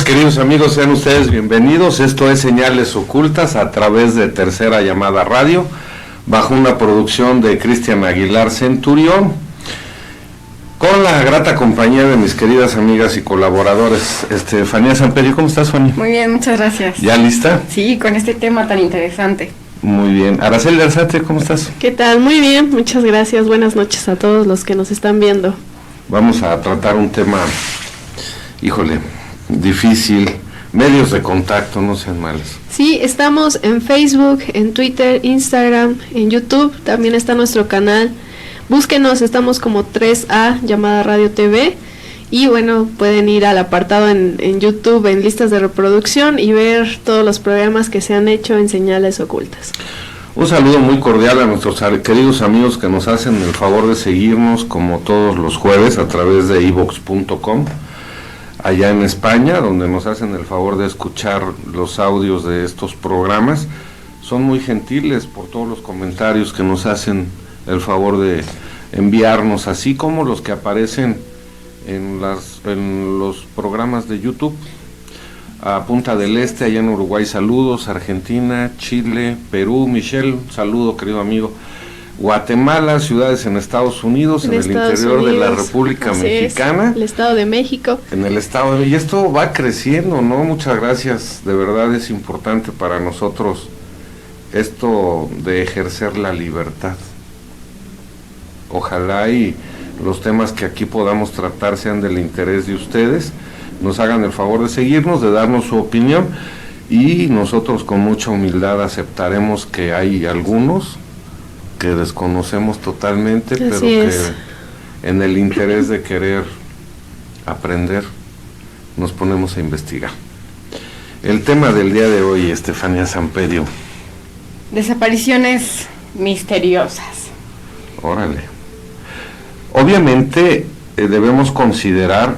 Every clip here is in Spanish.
noches, queridos amigos, sean ustedes bienvenidos. Esto es Señales Ocultas a través de Tercera Llamada Radio, bajo una producción de Cristian Aguilar Centurión, con la grata compañía de mis queridas amigas y colaboradores. Fania Samperio, ¿cómo estás, Fania? Muy bien, muchas gracias. ¿Ya lista? Sí, con este tema tan interesante. Muy bien. Araceli Arzate, ¿cómo estás? ¿Qué tal? Muy bien, muchas gracias. Buenas noches a todos los que nos están viendo. Vamos a tratar un tema, híjole, difícil. Medios de contacto, no sean malos. Sí, estamos en Facebook, en Twitter, Instagram, en YouTube. También está nuestro canal. Búsquenos, estamos como 3A Llamada Radio TV. Y bueno, pueden ir al apartado en YouTube, en listas de reproducción, y ver todos los programas que se han hecho en Señales Ocultas. Un saludo muy cordial a nuestros queridos amigos que nos hacen el favor de seguirnos como todos los jueves a través de iVox.com, allá en España, donde nos hacen el favor de escuchar los audios de estos programas. Son muy gentiles por todos los comentarios que nos hacen el favor de enviarnos, así como los que aparecen en los programas de YouTube. A Punta del Este, allá en Uruguay, saludos. Argentina, Chile, Perú, Michelle, saludo, querido amigo. Guatemala, ciudades en Estados Unidos, en el interior de la República Mexicana. El Estado de México. En el Estado de... Y esto va creciendo, ¿no? Muchas gracias, de verdad es importante para nosotros esto de ejercer la libertad. Ojalá y los temas que aquí podamos tratar sean del interés de ustedes, nos hagan el favor de seguirnos, de darnos su opinión, y nosotros con mucha humildad aceptaremos que hay algunos que desconocemos totalmente, pero que en el interés de querer aprender nos ponemos a investigar. El tema del día de hoy, Fania Samperio. Desapariciones misteriosas. Órale. Obviamente debemos considerar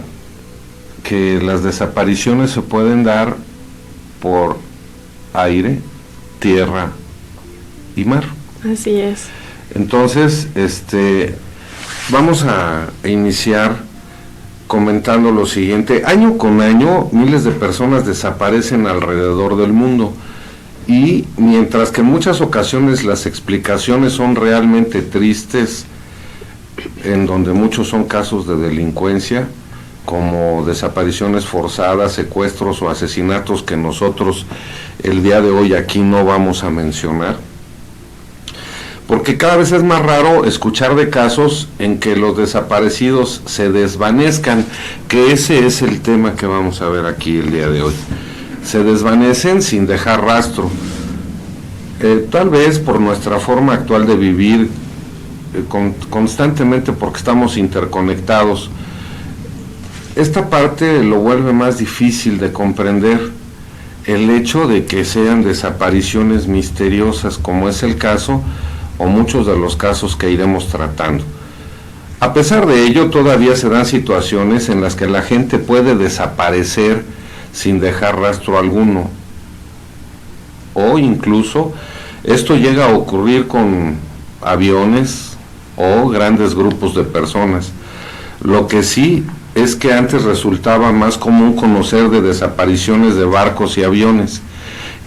que las desapariciones se pueden dar por aire, tierra y mar. Así es. Entonces, vamos a iniciar comentando lo siguiente. Año con año, miles de personas desaparecen alrededor del mundo, y mientras que en muchas ocasiones las explicaciones son realmente tristes, en donde muchos son casos de delincuencia, como desapariciones forzadas, secuestros o asesinatos que nosotros el día de hoy aquí no vamos a mencionar, porque cada vez es más raro escuchar de casos en que los desaparecidos se desvanezcan, que ese es el tema que vamos a ver aquí el día de hoy. Se desvanecen sin dejar rastro, tal vez por nuestra forma actual de vivir, constantemente, porque estamos interconectados. Esta parte lo vuelve más difícil de comprender, el hecho de que sean desapariciones misteriosas, como es el caso, o muchos de los casos que iremos tratando. A pesar de ello, todavía se dan situaciones en las que la gente puede desaparecer sin dejar rastro alguno, o incluso esto llega a ocurrir con aviones o grandes grupos de personas. Lo que sí es que antes resultaba más común conocer de desapariciones de barcos y aviones,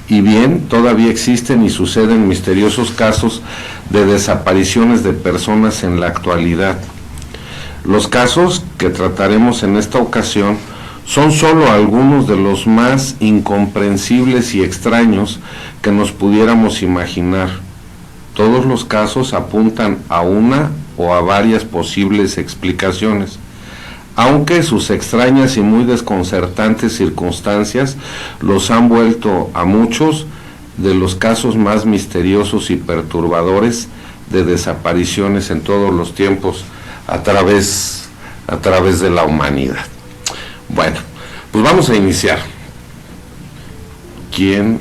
y bien, todavía existen y suceden misteriosos casos de desapariciones de personas en la actualidad. Los casos que trataremos en esta ocasión son solo algunos de los más incomprensibles y extraños que nos pudiéramos imaginar. Todos los casos apuntan a una o a varias posibles explicaciones, aunque sus extrañas y muy desconcertantes circunstancias los han vuelto a muchos de los casos más misteriosos y perturbadores de desapariciones en todos los tiempos a través de la humanidad. Bueno, pues vamos a iniciar. ¿Quién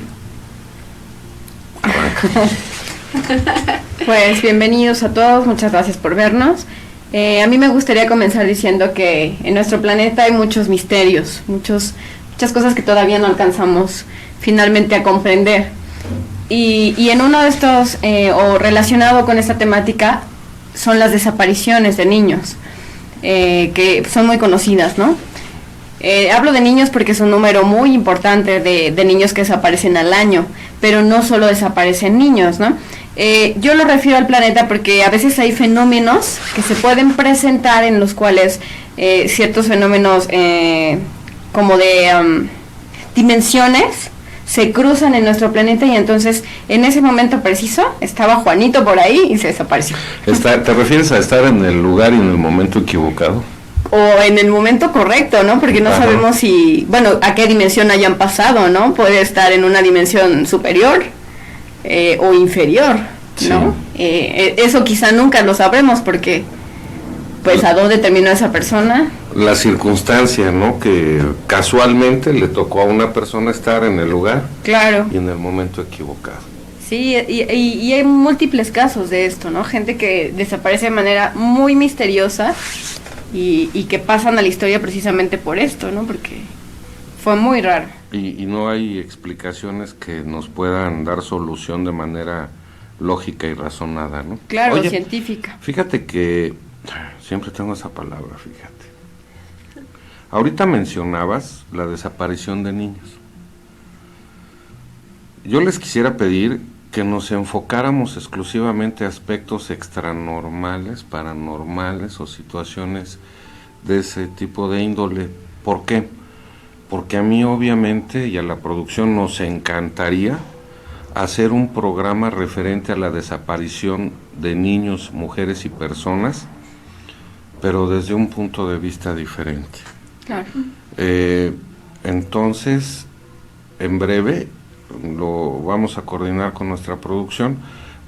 arranca? Pues bienvenidos a todos, muchas gracias por vernos. A mí me gustaría comenzar diciendo que en nuestro planeta hay muchos misterios, muchas cosas que todavía no alcanzamos finalmente a comprender. Y en uno de estos, o relacionado con esta temática, son las desapariciones de niños, que son muy conocidas, ¿no? Hablo de niños porque es un número muy importante de niños que desaparecen al año, pero no solo desaparecen niños, ¿no? Yo lo refiero al planeta porque a veces hay fenómenos que se pueden presentar en los cuales ciertos fenómenos como de dimensiones se cruzan en nuestro planeta y entonces en ese momento preciso estaba Juanito por ahí y se desapareció. ¿Te refieres a estar en el lugar y en el momento equivocado? O en el momento correcto, ¿no? Porque no sabemos si, bueno, a qué dimensión hayan pasado, ¿no? Puede estar en una dimensión superior o inferior, ¿no? Sí. Eso quizá nunca lo sabremos porque, pues, ¿a dónde terminó esa persona? La circunstancia, ¿no? Que casualmente le tocó a una persona estar en el lugar. Claro. Y en el momento equivocado. Sí, y hay múltiples casos de esto, ¿no? Gente que desaparece de manera muy misteriosa y que pasan a la historia precisamente por esto, ¿no? Porque fue muy raro. Y no hay explicaciones que nos puedan dar solución de manera lógica y razonada, ¿no? Claro, oye, científica. Fíjate que siempre tengo esa palabra, fíjate. Ahorita mencionabas la desaparición de niños. Yo les quisiera pedir que nos enfocáramos exclusivamente a aspectos extranormales, paranormales o situaciones de ese tipo de índole. ¿Por qué? Porque a mí obviamente y a la producción nos encantaría hacer un programa referente a la desaparición de niños, mujeres y personas, pero desde un punto de vista diferente. Claro. Entonces, en breve lo vamos a coordinar con nuestra producción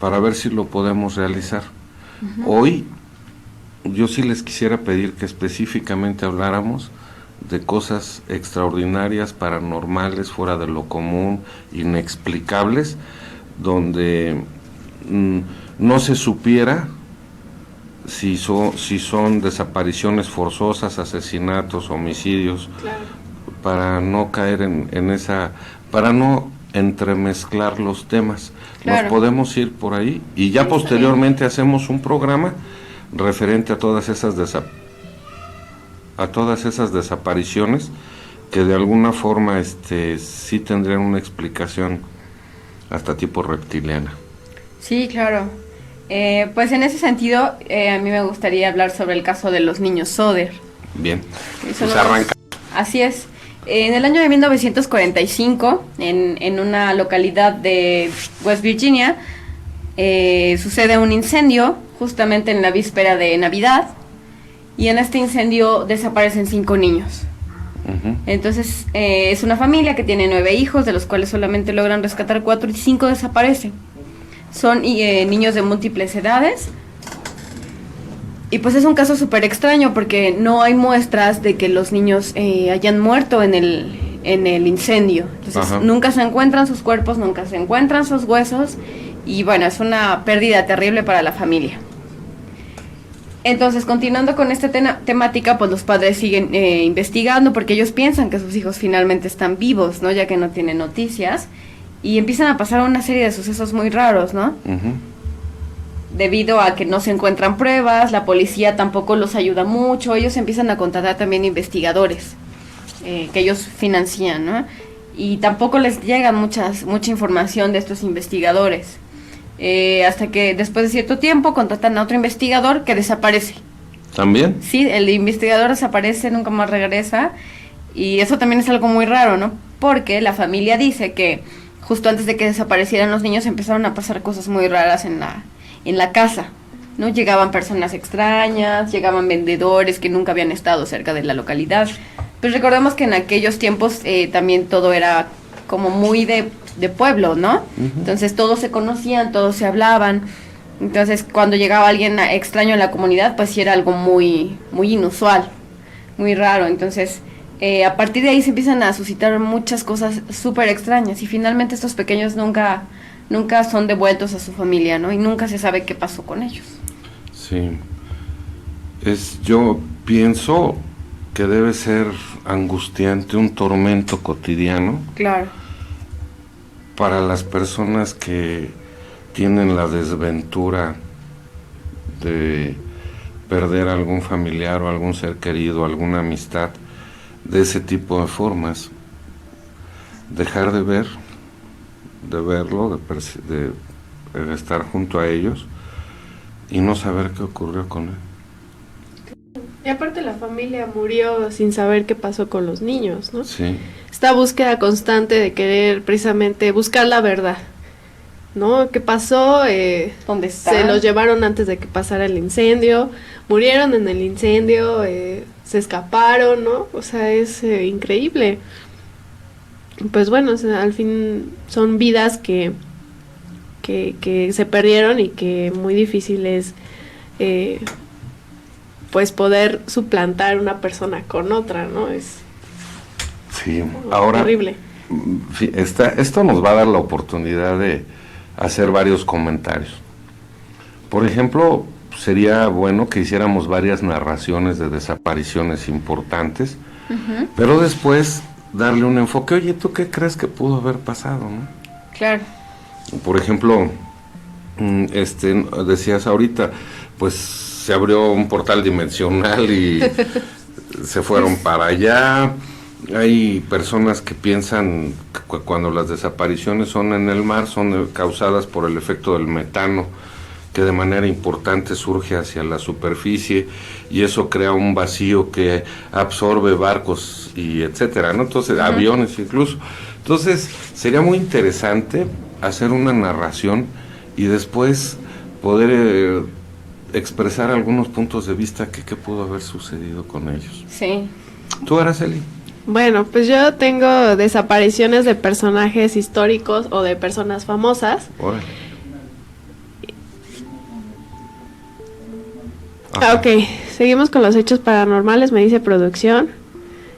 para ver si lo podemos realizar. Hoy yo sí les quisiera pedir que específicamente habláramos de cosas extraordinarias, paranormales, fuera de lo común, inexplicables, donde no se supiera si son desapariciones forzosas, asesinatos, homicidios, claro, para no caer en esa, para no entremezclar los temas. Claro. Nos podemos ir por ahí y ya posteriormente hacemos un programa referente a todas esas desapariciones que de alguna forma sí tendrían una explicación hasta tipo reptiliana. Sí, claro. Pues en ese sentido a mí me gustaría hablar sobre el caso de los niños Sóder. Bien, pues arranca. Así es. En el año de 1945, en una localidad de West Virginia, sucede un incendio justamente en la víspera de Navidad, y en este incendio desaparecen 5 niños. Entonces es una familia que tiene 9 hijos, de los cuales solamente logran rescatar 4 y 5 desaparecen. Son niños de múltiples edades. Y pues es un caso súper extraño porque no hay muestras de que los niños hayan muerto en el incendio. Entonces nunca se encuentran sus cuerpos, nunca se encuentran sus huesos. Y bueno, es una pérdida terrible para la familia. Entonces, continuando con esta temática, pues los padres siguen investigando porque ellos piensan que sus hijos finalmente están vivos, ¿no? Ya que no tienen noticias. Y empiezan a pasar una serie de sucesos muy raros, ¿no? Debido a que no se encuentran pruebas, la policía tampoco los ayuda mucho, ellos empiezan a contratar también investigadores que ellos financian, ¿no? Y tampoco les llega mucha información de estos investigadores. Hasta que después de cierto tiempo contratan a otro investigador que desaparece. ¿También? Sí, el investigador desaparece, nunca más regresa, y eso también es algo muy raro, ¿no? Porque la familia dice que justo antes de que desaparecieran los niños empezaron a pasar cosas muy raras en la casa, ¿no? Llegaban personas extrañas, llegaban vendedores que nunca habían estado cerca de la localidad. Pues recordemos que en aquellos tiempos también todo era como muy de pueblo, ¿no? Entonces todos se conocían, todos se hablaban. Entonces cuando llegaba alguien extraño en la comunidad, pues sí era algo muy, muy inusual, muy raro. Entonces a partir de ahí se empiezan a suscitar muchas cosas súper extrañas y finalmente estos pequeños nunca son devueltos a su familia, ¿no? Y nunca se sabe qué pasó con ellos. Sí. Yo pienso que debe ser angustiante, un tormento cotidiano. Claro. Para las personas que tienen la desventura de perder algún familiar o algún ser querido, alguna amistad, de ese tipo de formas. Dejar de verlo, de estar junto a ellos y no saber qué ocurrió con él. Y aparte la familia murió sin saber qué pasó con los niños, ¿no? Sí. Esta búsqueda constante de querer precisamente buscar la verdad, ¿no? ¿Qué pasó? ¿Dónde está? Se los llevaron antes de que pasara el incendio, murieron en el incendio, se escaparon, ¿no? O sea, es increíble. Pues bueno, o sea, al fin son vidas que se perdieron y que muy difícil es pues poder suplantar una persona con otra, ¿no? Es Sí, ahora horrible. Esto nos va a dar la oportunidad de hacer varios comentarios. Por ejemplo, sería bueno que hiciéramos varias narraciones de desapariciones importantes, pero después darle un enfoque. Oye, ¿tú qué crees que pudo haber pasado, no? Claro. Por ejemplo, decías ahorita, pues se abrió un portal dimensional y se fueron para allá. Hay personas que piensan que cuando las desapariciones son en el mar son causadas por el efecto del metano, que de manera importante surge hacia la superficie y eso crea un vacío que absorbe barcos y etcétera, ¿no? Entonces, aviones incluso. Entonces, sería muy interesante hacer una narración y después poder expresar algunos puntos de vista que pudo haber sucedido con ellos. Sí. ¿Tú, Araceli? Bueno, pues yo tengo desapariciones de personajes históricos o de personas famosas. Órale. Ok, seguimos con los hechos paranormales, me dice producción.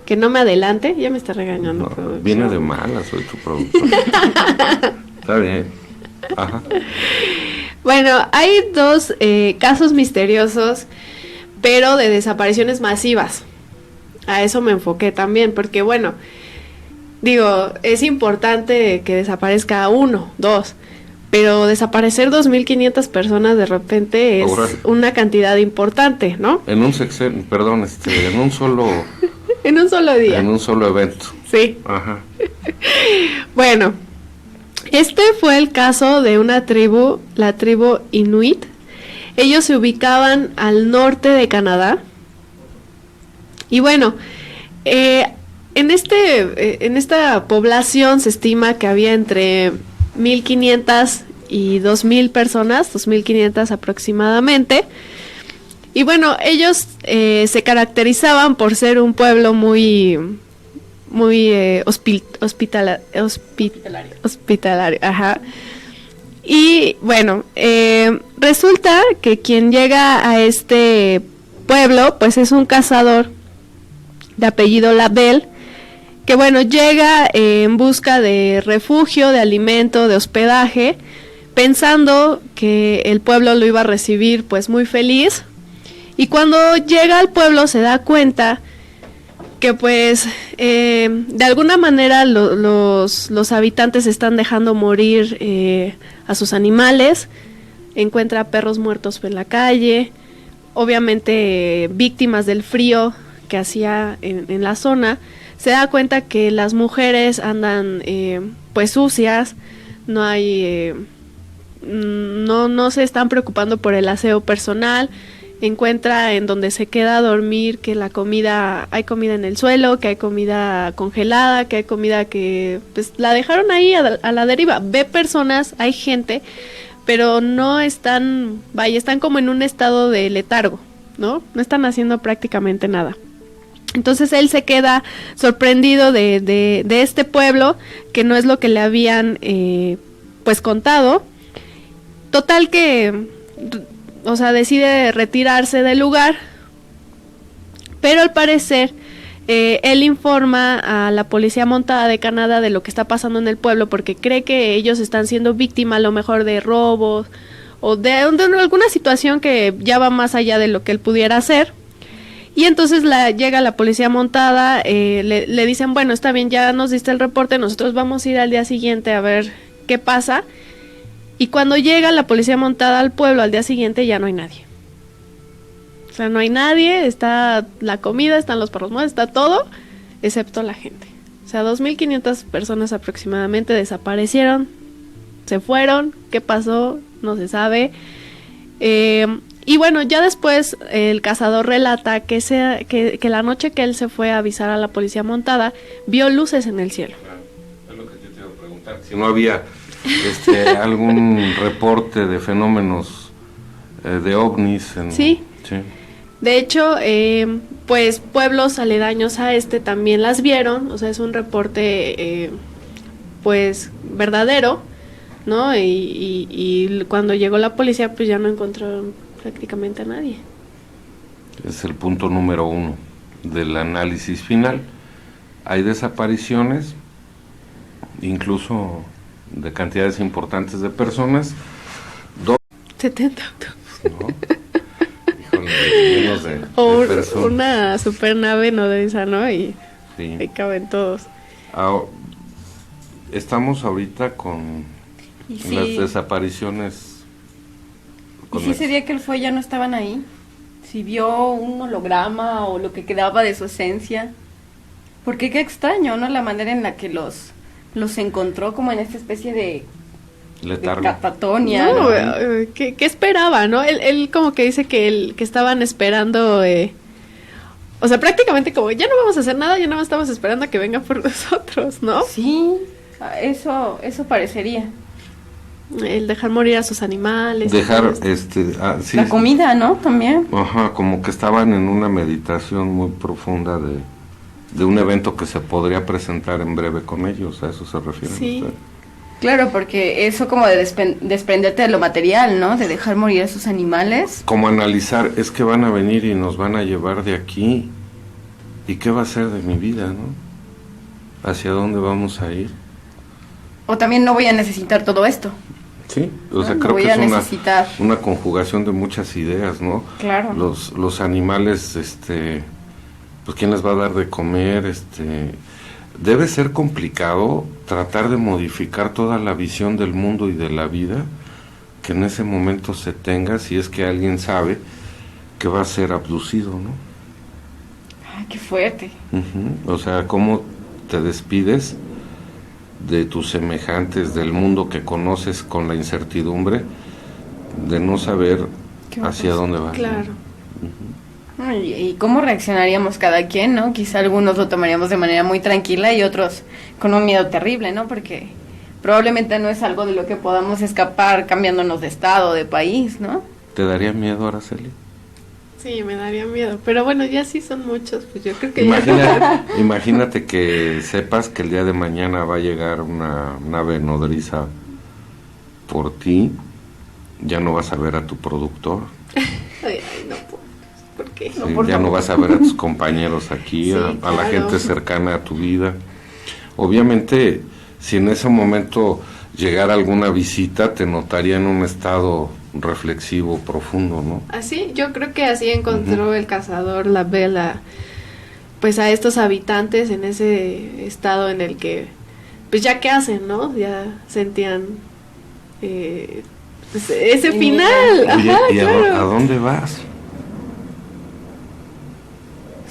Que no me adelante, ya me está regañando. No, producción. viene de mala, soy tu productor. Está bien. Ajá. Bueno, hay dos casos misteriosos, pero de desapariciones masivas. A eso me enfoqué también, porque bueno, digo, es importante que desaparezca uno, dos, pero desaparecer 2.500 personas de repente es una cantidad importante, ¿no? En un sexenio, perdón, en un solo... En un solo día. En un solo evento. Sí. Ajá. Bueno, este fue el caso de una tribu, la tribu Inuit. Ellos se ubicaban al norte de Canadá. Y bueno, en esta población se estima que había entre 1.500 y 2.000 personas, 2.500 aproximadamente. Y bueno, ellos se caracterizaban por ser un pueblo muy hospitalario, ajá. Y bueno, resulta que quien llega a este pueblo, pues es un cazador de apellido Labelle, que bueno, llega en busca de refugio, de alimento, de hospedaje, pensando que el pueblo lo iba a recibir pues muy feliz. Y cuando llega al pueblo se da cuenta que pues de alguna manera los habitantes están dejando morir a sus animales, encuentra perros muertos en la calle, obviamente víctimas del frío que hacía en la zona. Se da cuenta que las mujeres andan pues sucias, no hay no se están preocupando por el aseo personal. Encuentra en donde se queda a dormir que hay comida en el suelo, que hay comida congelada, que hay comida que pues la dejaron ahí a la deriva. Ve personas, hay gente, pero no están, están como en un estado de letargo, ¿no? No están haciendo prácticamente nada. Entonces él se queda sorprendido de este pueblo, que no es lo que le habían pues contado. Total que, o sea, decide retirarse del lugar, pero al parecer él informa a la policía montada de Canadá de lo que está pasando en el pueblo, porque cree que ellos están siendo víctimas a lo mejor de robos o de alguna situación que ya va más allá de lo que él pudiera hacer. Y entonces llega la policía montada, le dicen, bueno, está bien, ya nos diste el reporte, nosotros vamos a ir al día siguiente a ver qué pasa. Y cuando llega la policía montada al pueblo al día siguiente ya no hay nadie. O sea, no hay nadie, está la comida, están los perros muertos, está todo. excepto la gente. O sea, 2.500 personas aproximadamente desaparecieron, se fueron, ¿qué pasó? No se sabe. Y bueno, ya después el cazador relata que la noche que él se fue a avisar a la policía montada, vio luces en el cielo. Es lo que yo te iba a preguntar. Si no había algún reporte de fenómenos de ovnis. Sí. De hecho, pues pueblos aledaños a también las vieron, o sea, es un reporte pues verdadero, ¿no? Y cuando llegó la policía, pues ya no encontraron prácticamente a nadie. Es el punto número 1 del análisis final. Hay desapariciones, incluso de cantidades importantes de personas. 70 autobuses. ¿No? Híjole, llenos de personas. Una supernave nodriza, ¿no? Y sí. Ahí caben todos. Estamos ahorita con las desapariciones. ¿Y si ese día que él fue ya no estaban ahí? Si vio un holograma o lo que quedaba de su esencia. Porque qué extraño, ¿no? La manera en la que los encontró como en esta especie de catatonia. No, ¿no? ¿Qué esperaba, no? Él como que dice que estaban esperando, o sea, prácticamente como ya no vamos a hacer nada, ya no estamos esperando a que vengan por nosotros, ¿no? Sí, eso parecería. El dejar morir a sus animales. Dejar, sí, la comida, ¿no? También. Ajá, como que estaban en una meditación muy profunda de un evento que se podría presentar en breve con ellos, a eso se refiere. Sí. Claro, porque eso como de desprenderte de lo material, ¿no? De dejar morir a sus animales. Como analizar, es que van a venir y nos van a llevar de aquí, ¿y qué va a ser de mi vida, no? ¿Hacia dónde vamos a ir? O también no voy a necesitar todo esto. Sí, o sea, creo que es una conjugación de muchas ideas, ¿no? Claro. Los animales, pues ¿quién les va a dar de comer? Debe ser complicado tratar de modificar toda la visión del mundo y de la vida que en ese momento se tenga, si es que alguien sabe que va a ser abducido, ¿no? Ay, qué fuerte. O sea, ¿cómo te despides de tus semejantes, del mundo que conoces, con la incertidumbre de no saber hacia dónde vas? Claro. ¿Y cómo reaccionaríamos cada quien, no? Quizá algunos lo tomaríamos de manera muy tranquila y otros con un miedo terrible, ¿no? Porque probablemente no es algo de lo que podamos escapar cambiándonos de estado, de país, ¿no? ¿Te daría miedo, Araceli? Sí, me daría miedo, pero bueno, ya sí son muchos, pues yo creo que imagínate que sepas que el día de mañana va a llegar una nave nodriza por ti, ya no vas a ver a tu productor. Ay, no, ¿por qué? Sí, ya no vas a ver a tus compañeros aquí, sí, a la gente cercana a tu vida. Obviamente, si en ese momento llegara alguna visita, te notaría en un estado reflexivo profundo, ¿no? Así, yo creo que así encontró el cazador la vela, pues a estos habitantes en ese estado en el que, pues ya qué hacen, ¿no? Ya sentían pues, ese final. Oye, ajá, ¿y claro. a dónde vas?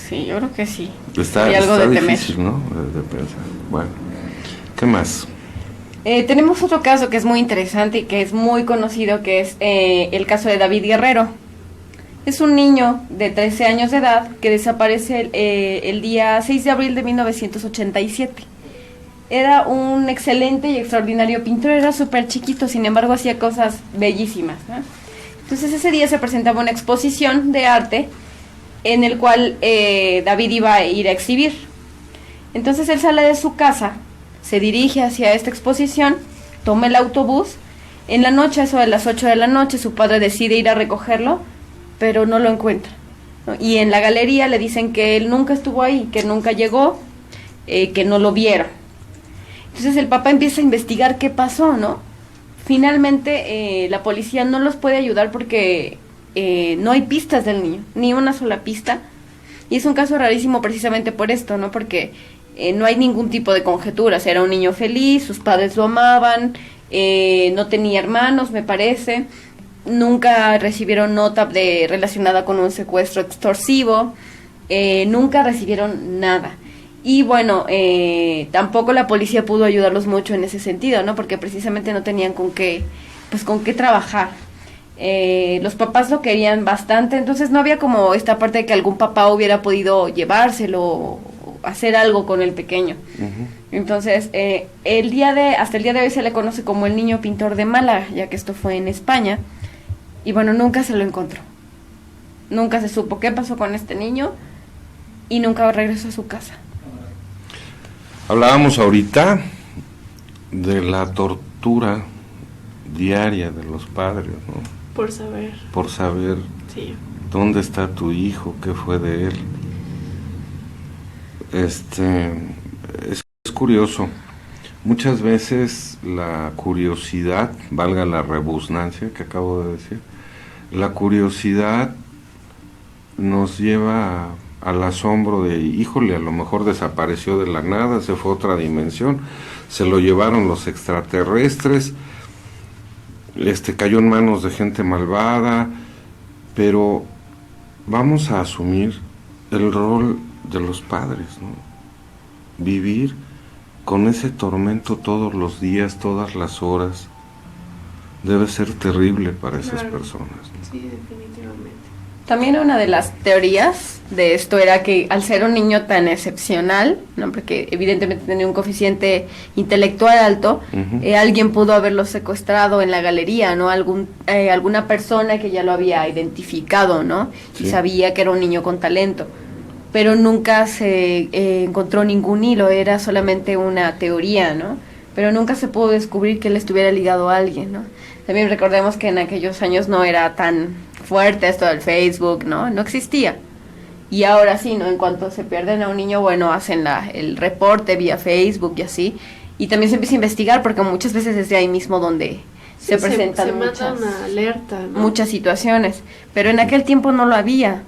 Sí, yo creo que sí. Está difícil, ¿no? De pensar. Bueno, ¿qué más? Tenemos otro caso que es muy interesante y que es muy conocido, que es el caso de David Guerrero. Es un niño de 13 años de edad que desaparece el día 6 de abril de 1987. Era un excelente y extraordinario pintor, era súper chiquito, sin embargo hacía cosas bellísimas, ¿no? Entonces ese día se presentaba una exposición de arte en el cual David iba a ir a exhibir. Entonces él sale de su casa, se dirige hacia esta exposición, toma el autobús. En la noche, eso de las 8 de la noche, su padre decide ir a recogerlo, pero no lo encuentra, ¿no? Y en la galería le dicen que él nunca estuvo ahí, que nunca llegó, que no lo vieron. Entonces el papá empieza a investigar qué pasó, ¿no? Finalmente la policía no los puede ayudar porque no hay pistas del niño, ni una sola pista. Y es un caso rarísimo precisamente por esto, ¿no? Porque no hay ningún tipo de conjeturas. Era un niño feliz, sus padres lo amaban, no tenía hermanos, me parece. Nunca recibieron nota relacionada con un secuestro extorsivo, nunca recibieron nada. Y bueno, tampoco la policía pudo ayudarlos mucho en ese sentido, ¿no? Porque precisamente no tenían con qué trabajar. Los papás lo querían bastante, entonces no había como esta parte de que algún papá hubiera podido llevárselo o hacer algo con el pequeño. Ujú. Entonces, hasta el día de hoy se le conoce como el niño pintor de Málaga, ya que esto fue en España. Y bueno, nunca se lo encontró. Nunca se supo qué pasó con este niño y nunca regresó a su casa. Hablábamos ahorita de la tortura diaria de los padres, ¿no? Por saber. Por saber Sí. dónde está tu hijo, qué fue de él. Es curioso. Muchas veces la curiosidad, valga la rebusnancia que acabo de decir, la curiosidad nos lleva al asombro de, híjole, a lo mejor desapareció de la nada, se fue a otra dimensión, se lo llevaron los extraterrestres, cayó en manos de gente malvada, pero vamos a asumir el rol de los padres, ¿no? Vivir con ese tormento todos los días, todas las horas, debe ser terrible para esas personas, ¿no? Sí, definitivamente. También una de las teorías de esto era que al ser un niño tan excepcional, ¿no? Porque evidentemente tenía un coeficiente intelectual alto, Uh-huh. Alguien pudo haberlo secuestrado en la galería, ¿no? Alguna persona que ya lo había identificado, ¿no? Sí. Y sabía que era un niño con talento. Pero nunca se encontró ningún hilo, era solamente una teoría, ¿no? Pero nunca se pudo descubrir que él estuviera ligado a alguien, ¿no? También recordemos que en aquellos años no era tan fuerte esto del Facebook, ¿no? No existía. Y ahora sí, ¿no? En cuanto se pierden a un niño, bueno, hacen el reporte vía Facebook y así. Y también se empieza a investigar porque muchas veces es de ahí mismo donde Sí, se presentan se manda una alerta, ¿no? muchas situaciones. Pero en aquel tiempo no lo había,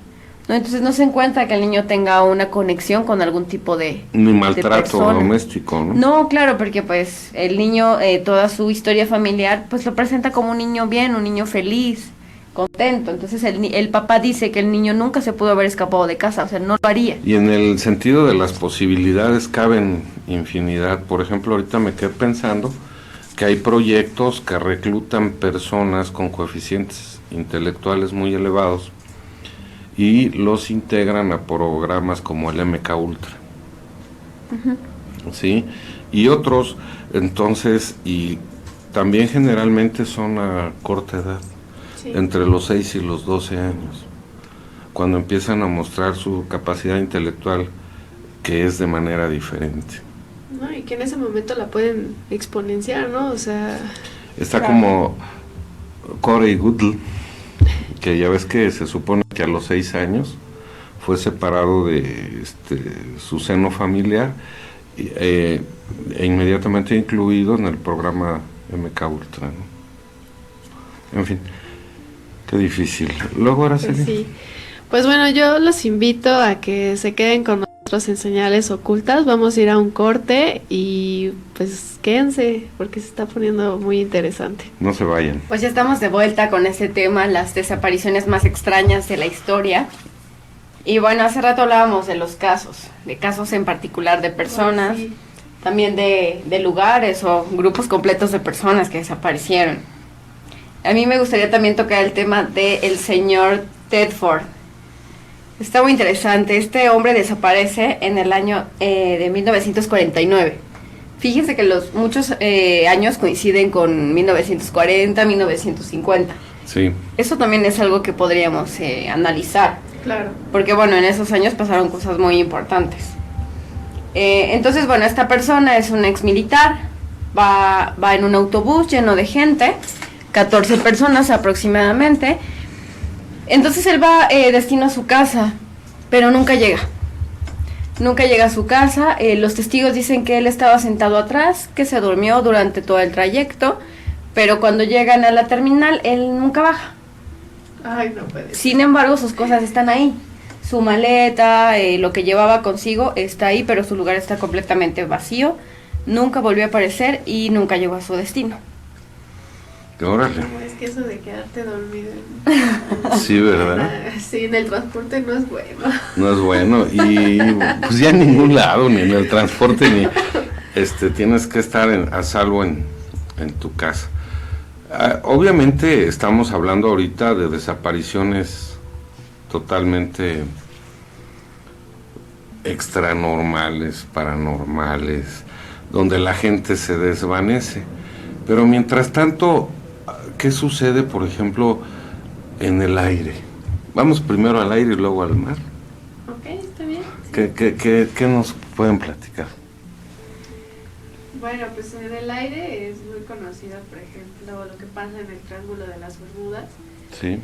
¿no? Entonces no se encuentra que el niño tenga una conexión con algún tipo de Ni maltrato persona. doméstico, ¿no? No, claro, porque pues el niño, toda su historia familiar, pues lo presenta como un niño bien, un niño feliz, contento. Entonces el papá dice que el niño nunca se pudo haber escapado de casa, o sea, no lo haría. Y en el sentido de las posibilidades caben infinidad. Por ejemplo, ahorita me quedé pensando que hay proyectos que reclutan personas con coeficientes intelectuales muy elevados y los integran a programas como el MK Ultra. ¿Sí? Y otros, entonces, y también generalmente son a corta edad, Sí. entre los 6 y los 12 años, cuando empiezan a mostrar su capacidad intelectual, que es de manera diferente. No, y que en ese momento la pueden exponenciar, ¿no? O sea, Está Claro. como Corey Goodell, que ya ves que se supone que a los 6 años fue separado de su seno familiar e inmediatamente incluido en el programa MK Ultra, ¿no? En fin, qué difícil. Luego ahora pues sí. sí. Pues bueno, yo los invito a que se queden con nosotros en Señales Ocultas. Vamos a ir a un corte y pues quédense porque se está poniendo muy interesante. No se vayan. Pues ya estamos de vuelta con este tema, las desapariciones más extrañas de la historia. Y bueno, hace rato hablábamos de los casos, de casos en particular de personas, Sí. también de lugares o grupos completos de personas que desaparecieron. A mí me gustaría también tocar el tema del señor Tedford. Está muy interesante. Este hombre desaparece en el año de 1949. Fíjense que muchos años coinciden con 1940, 1950. Sí. Eso también es algo que podríamos analizar. Claro. Porque bueno, en esos años pasaron cosas muy importantes. Entonces, bueno, esta persona es un ex militar, va en un autobús lleno de gente, 14 personas aproximadamente. Entonces él va destino a su casa, pero nunca llega. Nunca llega a su casa. Los testigos dicen que él estaba sentado atrás, que se durmió durante todo el trayecto, pero cuando llegan a la terminal, él nunca baja. Ay, no puede ser. Sin embargo, sus cosas están ahí. Su maleta, lo que llevaba consigo está ahí, pero su lugar está completamente vacío. Nunca volvió a aparecer y nunca llegó a su destino. Órale. No, es que eso de quedarte dormido Sí, ¿verdad? sí, en el transporte no es bueno. No es bueno. Y pues ya en ningún lado, ni en el transporte, ni tienes que estar a salvo en tu casa. Obviamente estamos hablando ahorita de desapariciones totalmente extranormales, paranormales, donde la gente se desvanece. Pero mientras tanto, ¿qué sucede, por ejemplo, en el aire? Vamos primero al aire y luego al mar. Ok, está bien. ¿Qué nos pueden platicar? Bueno, pues en el aire es muy conocido, por ejemplo, lo que pasa en el Triángulo de las Bermudas. Sí.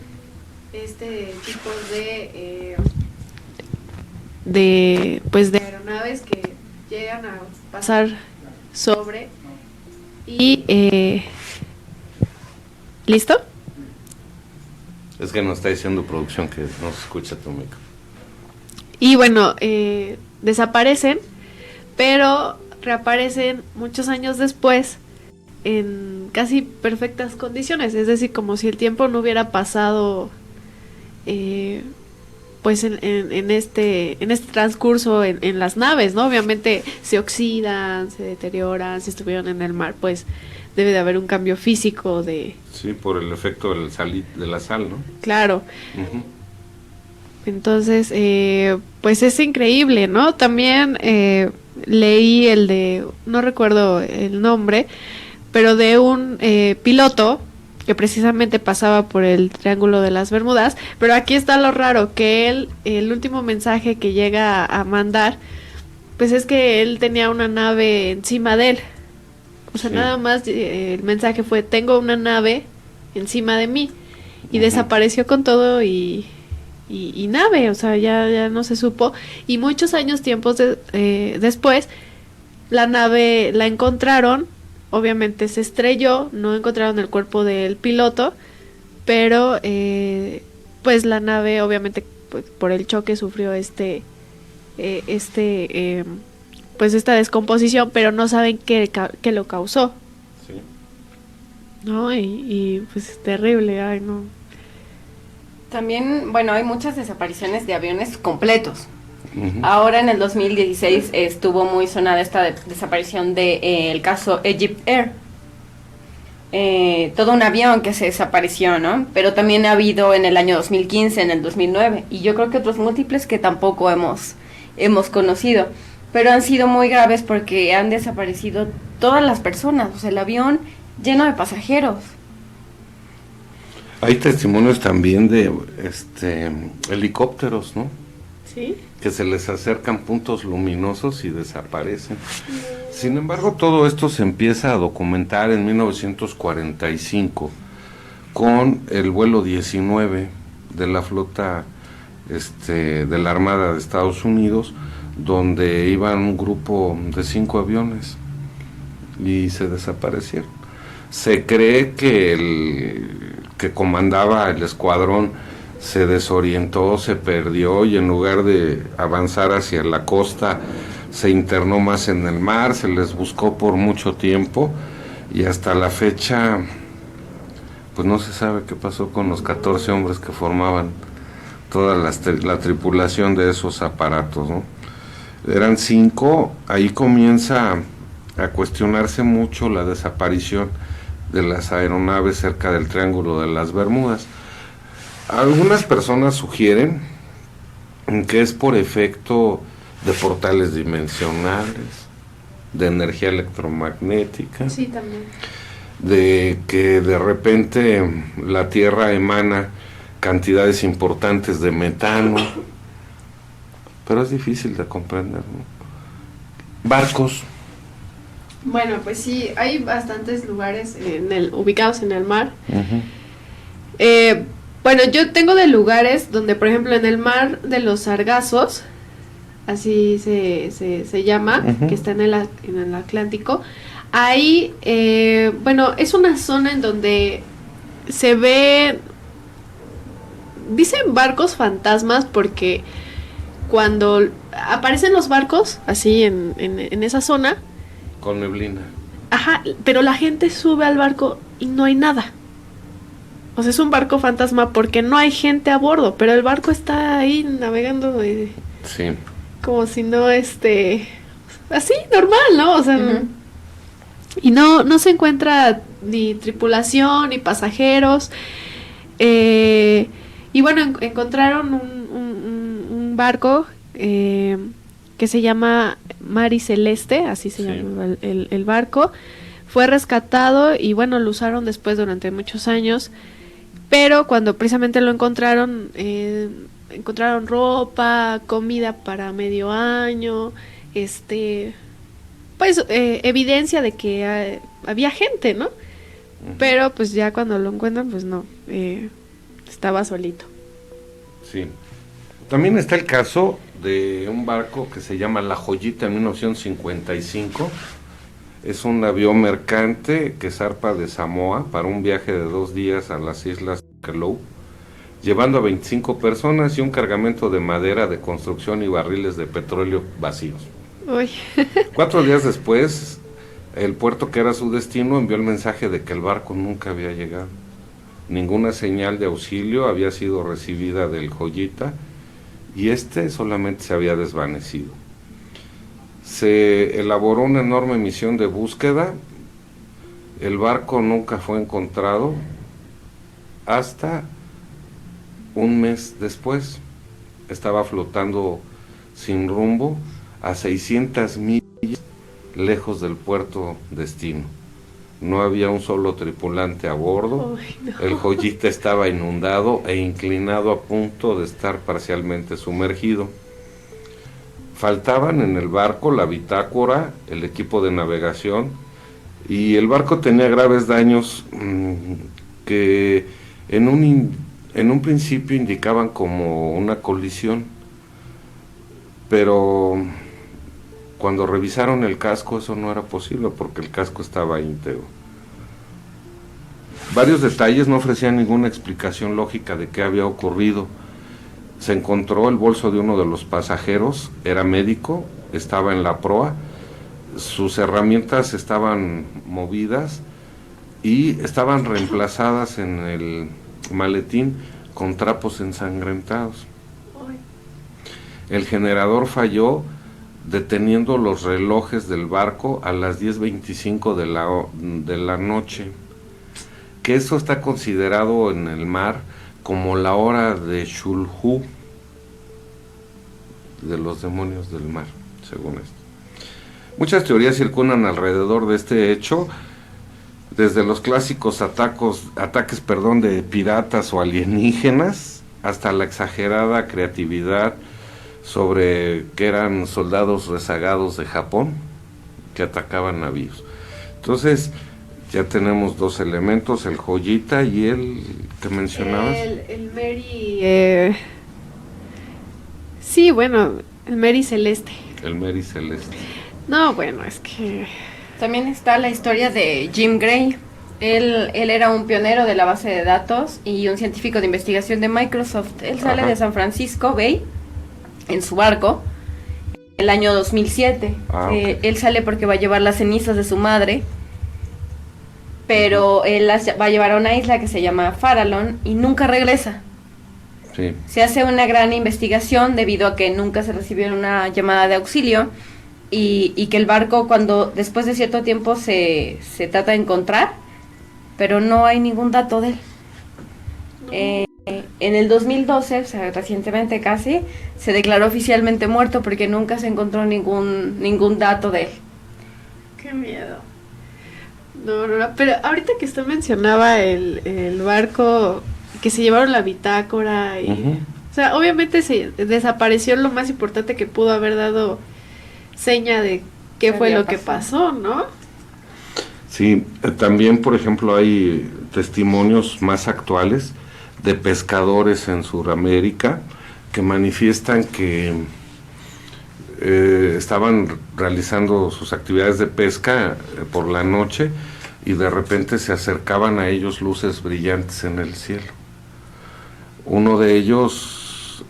Este tipo de aeronaves que llegan a pasar sobre y ¿listo? Es que nos está diciendo producción que no se escucha tu micro. Y bueno, desaparecen, pero reaparecen muchos años después en casi perfectas condiciones, es decir, como si el tiempo no hubiera pasado pues en este transcurso en las naves, ¿no? Obviamente se oxidan, se deterioran, si estuvieron en el mar, pues debe de haber un cambio físico de... Sí, por el efecto de la sal, ¿no? Claro. Uh-huh. Entonces, pues es increíble, ¿no? También leí el de, no recuerdo el nombre, pero de un piloto que precisamente pasaba por el Triángulo de las Bermudas, pero aquí está lo raro, que él, el último mensaje que llega a mandar, pues es que él tenía una nave encima de él. O sea, sí. Nada más el mensaje fue, tengo una nave encima de mí, y desapareció con todo y nave, o sea, ya no se supo, y muchos tiempos después, la nave la encontraron, obviamente se estrelló, no encontraron el cuerpo del piloto, pero pues la nave obviamente pues, por el choque sufrió pues esta descomposición, pero no saben qué lo causó. Sí. ¿No? Y pues es terrible, ay no. También, bueno, hay muchas desapariciones de aviones completos. Ahora en el 2016 estuvo muy sonada esta desaparición el caso Egypt Air. Todo un avión que se desapareció, ¿no? Pero también ha habido en el año 2015, en el 2009, y yo creo que otros múltiples que tampoco hemos conocido, pero han sido muy graves porque han desaparecido todas las personas, o sea, el avión lleno de pasajeros. Hay testimonios también de helicópteros, ¿no? Sí. Que se les acercan puntos luminosos y desaparecen. Sin embargo, todo esto se empieza a documentar en 1945 con el vuelo 19 de la flota de la Armada de Estados Unidos, donde iban un grupo de 5 aviones y se desaparecieron. Se cree que el que comandaba el escuadrón se desorientó, se perdió y en lugar de avanzar hacia la costa se internó más en el mar, se les buscó por mucho tiempo y hasta la fecha pues no se sabe qué pasó con los 14 hombres que formaban toda la tripulación de esos aparatos, ¿no? Eran 5, ahí comienza a cuestionarse mucho la desaparición de las aeronaves cerca del Triángulo de las Bermudas. Algunas personas sugieren que es por efecto de portales dimensionales, de energía electromagnética, sí, también. De que de repente la Tierra emana cantidades importantes de metano, pero es difícil de comprender, ¿no? Barcos. Bueno, pues sí, hay bastantes lugares ubicados en el mar. Bueno, yo tengo de lugares donde, por ejemplo, en el mar de los Sargazos, así se llama, que está en el Atlántico, ahí, bueno, es una zona en donde se ve, dicen barcos fantasmas porque cuando aparecen los barcos, así en esa zona, con neblina. Ajá, pero la gente sube al barco y no hay nada. o sea, es un barco fantasma porque no hay gente a bordo, pero el barco está ahí navegando Sí. como si no, así, normal, ¿no? O sea, Ujú. y no se encuentra ni tripulación, ni pasajeros. Y bueno, encontraron un barco que se llama Mari Celeste, así se Sí. llama el barco. Fue rescatado y bueno, lo usaron después durante muchos años. Pero cuando precisamente lo encontraron, encontraron ropa, comida para medio año, pues evidencia de que había gente, ¿no? Pero pues ya cuando lo encuentran, pues no, estaba solito. Sí. También está el caso de un barco que se llama La Joyita en 1955. Es un avión mercante que zarpa de Samoa para un viaje de 2 días a las islas Tokelau, llevando a 25 personas y un cargamento de madera de construcción y barriles de petróleo vacíos. Uy. 4 días después, el puerto que era su destino envió el mensaje de que el barco nunca había llegado. Ninguna señal de auxilio había sido recibida del Joyita y solamente se había desvanecido. Se elaboró una enorme misión de búsqueda. El barco nunca fue encontrado hasta un mes después. Estaba flotando sin rumbo a 600 millas lejos del puerto destino. No había un solo tripulante a bordo. Uy, no. El Joyita estaba inundado e inclinado a punto de estar parcialmente sumergido. Faltaban en el barco la bitácora, el equipo de navegación, y el barco tenía graves daños que en un principio indicaban como una colisión, pero cuando revisaron el casco eso no era posible porque el casco estaba íntegro. Varios detalles no ofrecían ninguna explicación lógica de qué había ocurrido. Se encontró el bolso de uno de los pasajeros, era médico, estaba en la proa, sus herramientas estaban movidas y estaban reemplazadas en el maletín con trapos ensangrentados. El generador falló deteniendo los relojes del barco a las 10:25 de la noche, que eso está considerado en el mar como la hora de Shulhu, de los demonios del mar, según esto. Muchas teorías circulan alrededor de este hecho, desde los clásicos ataques de piratas o alienígenas, hasta la exagerada creatividad sobre que eran soldados rezagados de Japón que atacaban navíos. Entonces, ya tenemos 2 elementos, el Joyita y el que mencionabas. El Mary... sí, bueno, el Mary Celeste. El Mary Celeste. No, bueno, es que... También está la historia de Jim Gray. Él era un pionero de la base de datos y un científico de investigación de Microsoft. Él sale Ajá. de San Francisco Bay en su barco el año 2007. Ok. Él sale porque va a llevar las cenizas de su madre, pero él las va a llevar a una isla que se llama Farallon y nunca regresa. Sí. Se hace una gran investigación debido a que nunca se recibió una llamada de auxilio y que el barco después de cierto tiempo se trata de encontrar, pero no hay ningún dato de él. En el 2012, o sea, recientemente casi, se declaró oficialmente muerto porque nunca se encontró ningún dato de él. Qué miedo. No, pero ahorita que usted mencionaba el barco que se llevaron la bitácora y... Ujú. O sea, obviamente se desapareció lo más importante que pudo haber dado seña de qué fue había lo que pasado. pasó, ¿no? Sí, también, por ejemplo, hay testimonios más actuales de pescadores en Sudamérica que manifiestan que estaban realizando sus actividades de pesca por la noche y de repente se acercaban a ellos luces brillantes en el cielo. Uno de ellos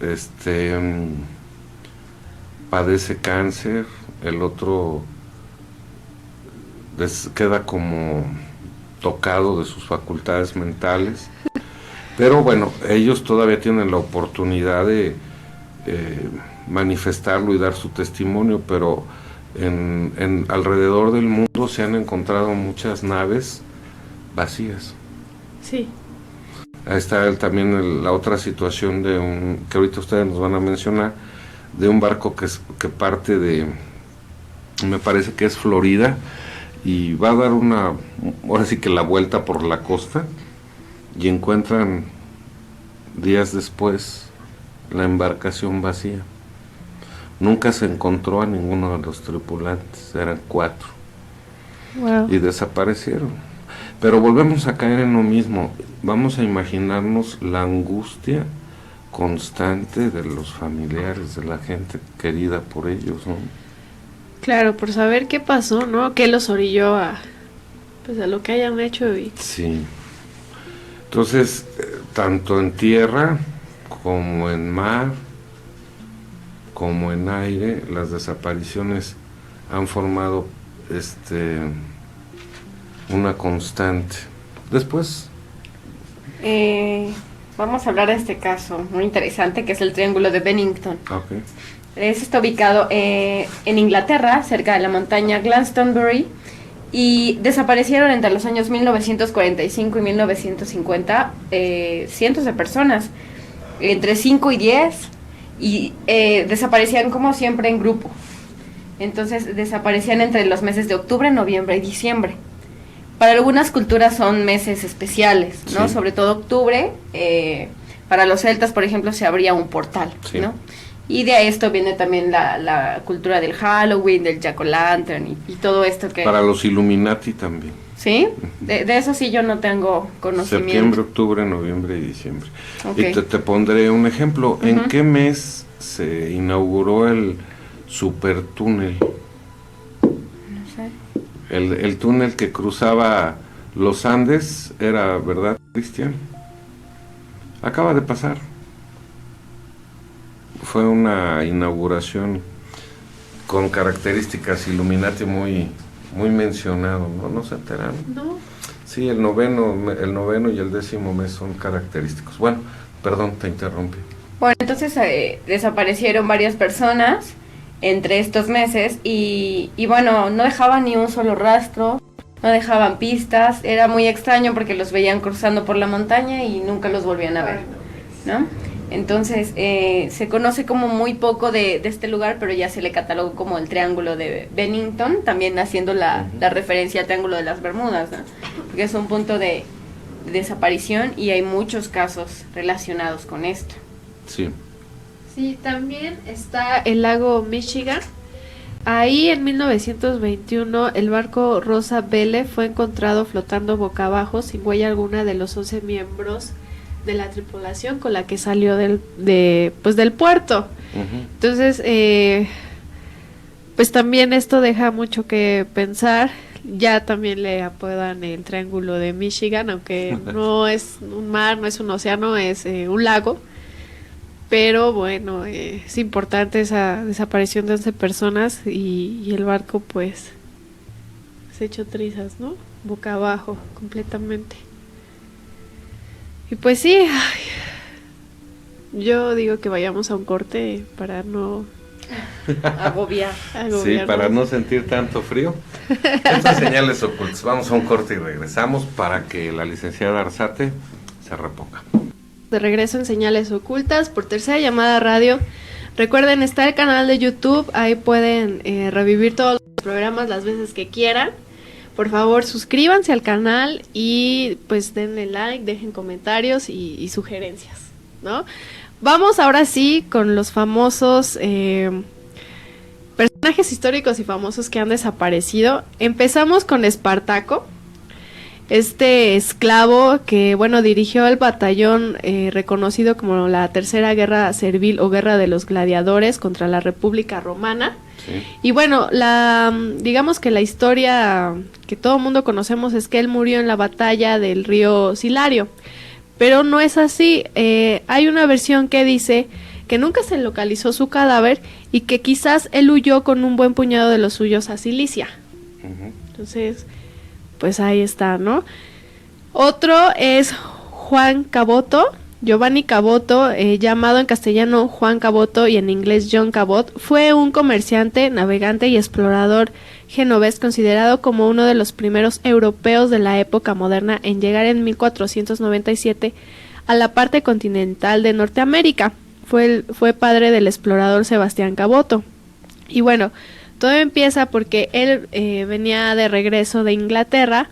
padece cáncer, el otro queda como tocado de sus facultades mentales Pero bueno, ellos todavía tienen la oportunidad de manifestarlo y dar su testimonio, pero en alrededor del mundo se han encontrado muchas naves vacías. Sí. Ahí está también la otra situación de que ahorita ustedes nos van a mencionar, de un barco que parte de, me parece que es Florida, y va a dar ahora sí que la vuelta por la costa, y encuentran días después la embarcación vacía. Nunca se encontró a ninguno de los tripulantes, eran 4. Wow. Y desaparecieron. Pero volvemos a caer en lo mismo. Vamos a imaginarnos la angustia constante de los familiares, de la gente querida por ellos, ¿no? Claro, por saber qué pasó, ¿no? ¿Qué los orilló a lo que hayan hecho? Sí. Entonces, tanto en tierra como en mar, como en aire, las desapariciones han formado una constante. Después vamos a hablar de este caso muy interesante, que es el Triángulo de Bennington. Okay. Está ubicado en Inglaterra, cerca de la montaña Glastonbury, y desaparecieron entre los años 1945 y 1950 cientos de personas, entre 5 y 10, y desaparecían como siempre en grupo. Entonces desaparecían entre los meses de octubre, noviembre y diciembre. Para algunas culturas son meses especiales, ¿no? Sí. Sobre todo octubre, para los celtas, por ejemplo, se abría un portal, Sí. ¿no? Y de esto viene también la cultura del Halloween, del Jack-o'-lantern y todo esto que... Para los Illuminati también. ¿Sí? De eso sí yo no tengo conocimiento. Septiembre, octubre, noviembre y diciembre. Okay. Y te pondré un ejemplo. ¿En Ujú. qué mes se inauguró el supertúnel? No sé. El túnel que cruzaba los Andes, era, ¿verdad, Cristian? Acaba de pasar. Fue una inauguración con características Illuminati muy mencionado, ¿no? ¿No se enteraron? No. Sí, el noveno y el 10º mes son característicos. Bueno, perdón, te interrumpí. Bueno, entonces desaparecieron varias personas entre estos meses y bueno, no dejaban ni un solo rastro, no dejaban pistas, era muy extraño porque los veían cruzando por la montaña y nunca los volvían a ver, ¿no? Entonces se conoce como muy poco de este lugar, pero ya se le catalogó como el Triángulo de Bennington, también haciendo la referencia al Triángulo de las Bermudas, ¿no? Porque es un punto de desaparición y hay muchos casos relacionados con esto. Sí. Sí, también está el lago Michigan. Ahí en 1921 el barco Rosa Belle fue encontrado flotando boca abajo sin huella alguna de los 11 miembros de la tripulación con la que salió del puerto. Uh-huh. Entonces, pues también esto deja mucho que pensar. Ya también le apodan el Triángulo de Michigan, aunque no es un mar, no es un océano, es un lago. Pero bueno, es importante esa desaparición de 11 personas y el barco pues se echó trizas, ¿no? Boca abajo, completamente. Y pues sí, yo digo que vayamos a un corte para no Agobiar. Sí, para no sentir tanto frío. Estas señales ocultas. Vamos a un corte y regresamos para que la licenciada Arzate se reponga. De regreso en Señales Ocultas por Tercera Llamada Radio. Recuerden, está el canal de YouTube, ahí pueden revivir todos los programas las veces que quieran. Por favor, suscríbanse al canal y pues denle like, dejen comentarios y sugerencias, ¿no? Vamos ahora sí con los famosos personajes históricos y famosos que han desaparecido. Empezamos con Espartaco, este esclavo que, bueno, dirigió el batallón reconocido como la Tercera Guerra Servil o Guerra de los Gladiadores contra la República Romana. Sí. Y bueno, digamos que la historia que todo el mundo conocemos es que él murió en la batalla del río Silario, pero no es así. Hay una versión que dice que nunca se localizó su cadáver y que quizás él huyó con un buen puñado de los suyos a Cilicia. Uh-huh. Entonces, pues ahí está, ¿no? Otro es Juan Caboto, Giovanni Caboto, llamado en castellano Juan Caboto y en inglés John Cabot, fue un comerciante, navegante y explorador genovés considerado como uno de los primeros europeos de la época moderna en llegar en 1497 a la parte continental de Norteamérica. Fue padre del explorador Sebastián Caboto. Y bueno, todo empieza porque él venía de regreso de Inglaterra,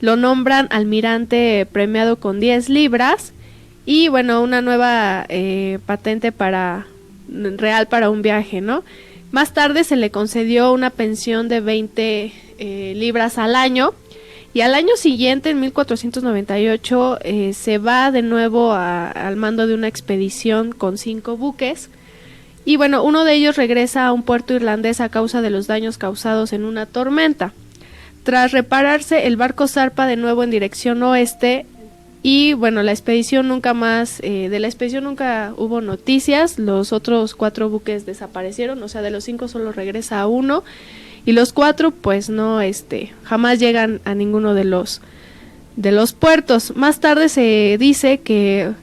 lo nombran almirante premiado con 10 libras y bueno, una nueva patente real para un viaje, ¿no? Más tarde se le concedió una pensión de 20 libras al año y al año siguiente, en 1498, se va de nuevo al mando de una expedición con 5 buques y bueno, uno de ellos regresa a un puerto irlandés a causa de los daños causados en una tormenta. Tras repararse, el barco zarpa de nuevo en dirección oeste y bueno, de la expedición nunca hubo noticias. Los otros 4 buques desaparecieron, o sea, de los 5 solo regresa uno y los 4 pues no, jamás llegan a ninguno de los puertos. Más tarde se dice que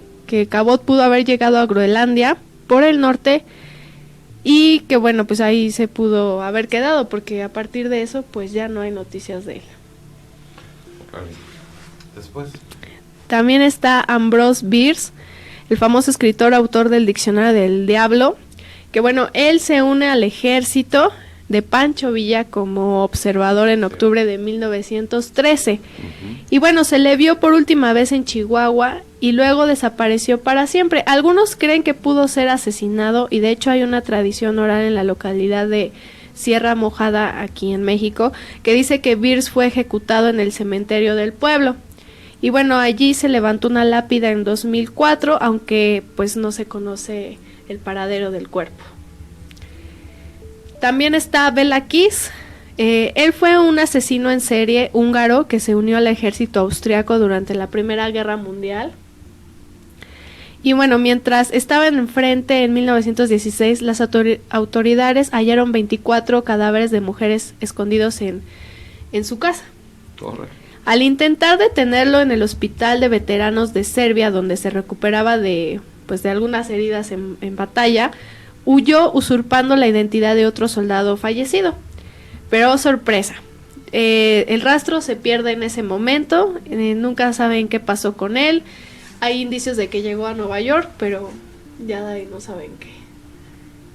Cabot pudo haber llegado a Groenlandia por el norte y que bueno, pues ahí se pudo haber quedado porque a partir de eso pues ya no hay noticias de él. Después también está Ambrose Bierce, el famoso escritor, autor del Diccionario del Diablo, que bueno, él se une al ejército de Pancho Villa como observador en octubre de 1913. Y bueno, se le vio por última vez en Chihuahua y luego desapareció para siempre. Algunos creen que pudo ser asesinado y de hecho hay una tradición oral en la localidad de Sierra Mojada, aquí en México, que dice que Bierce fue ejecutado en el cementerio del pueblo. Y bueno, allí se levantó una lápida en 2004, aunque pues no se conoce el paradero del cuerpo. También está Bela Kiss. Él fue un asesino en serie húngaro que se unió al ejército austriaco durante la Primera Guerra Mundial. Y bueno, mientras estaban enfrente en 1916, las autoridades hallaron 24 cadáveres de mujeres escondidos en su casa. Corre. Al intentar detenerlo en el hospital de veteranos de Serbia, donde se recuperaba de algunas heridas en batalla, huyó usurpando la identidad de otro soldado fallecido. Pero sorpresa, el rastro se pierde en ese momento, nunca saben qué pasó con él. Hay indicios de que llegó a Nueva York, pero ya de ahí no saben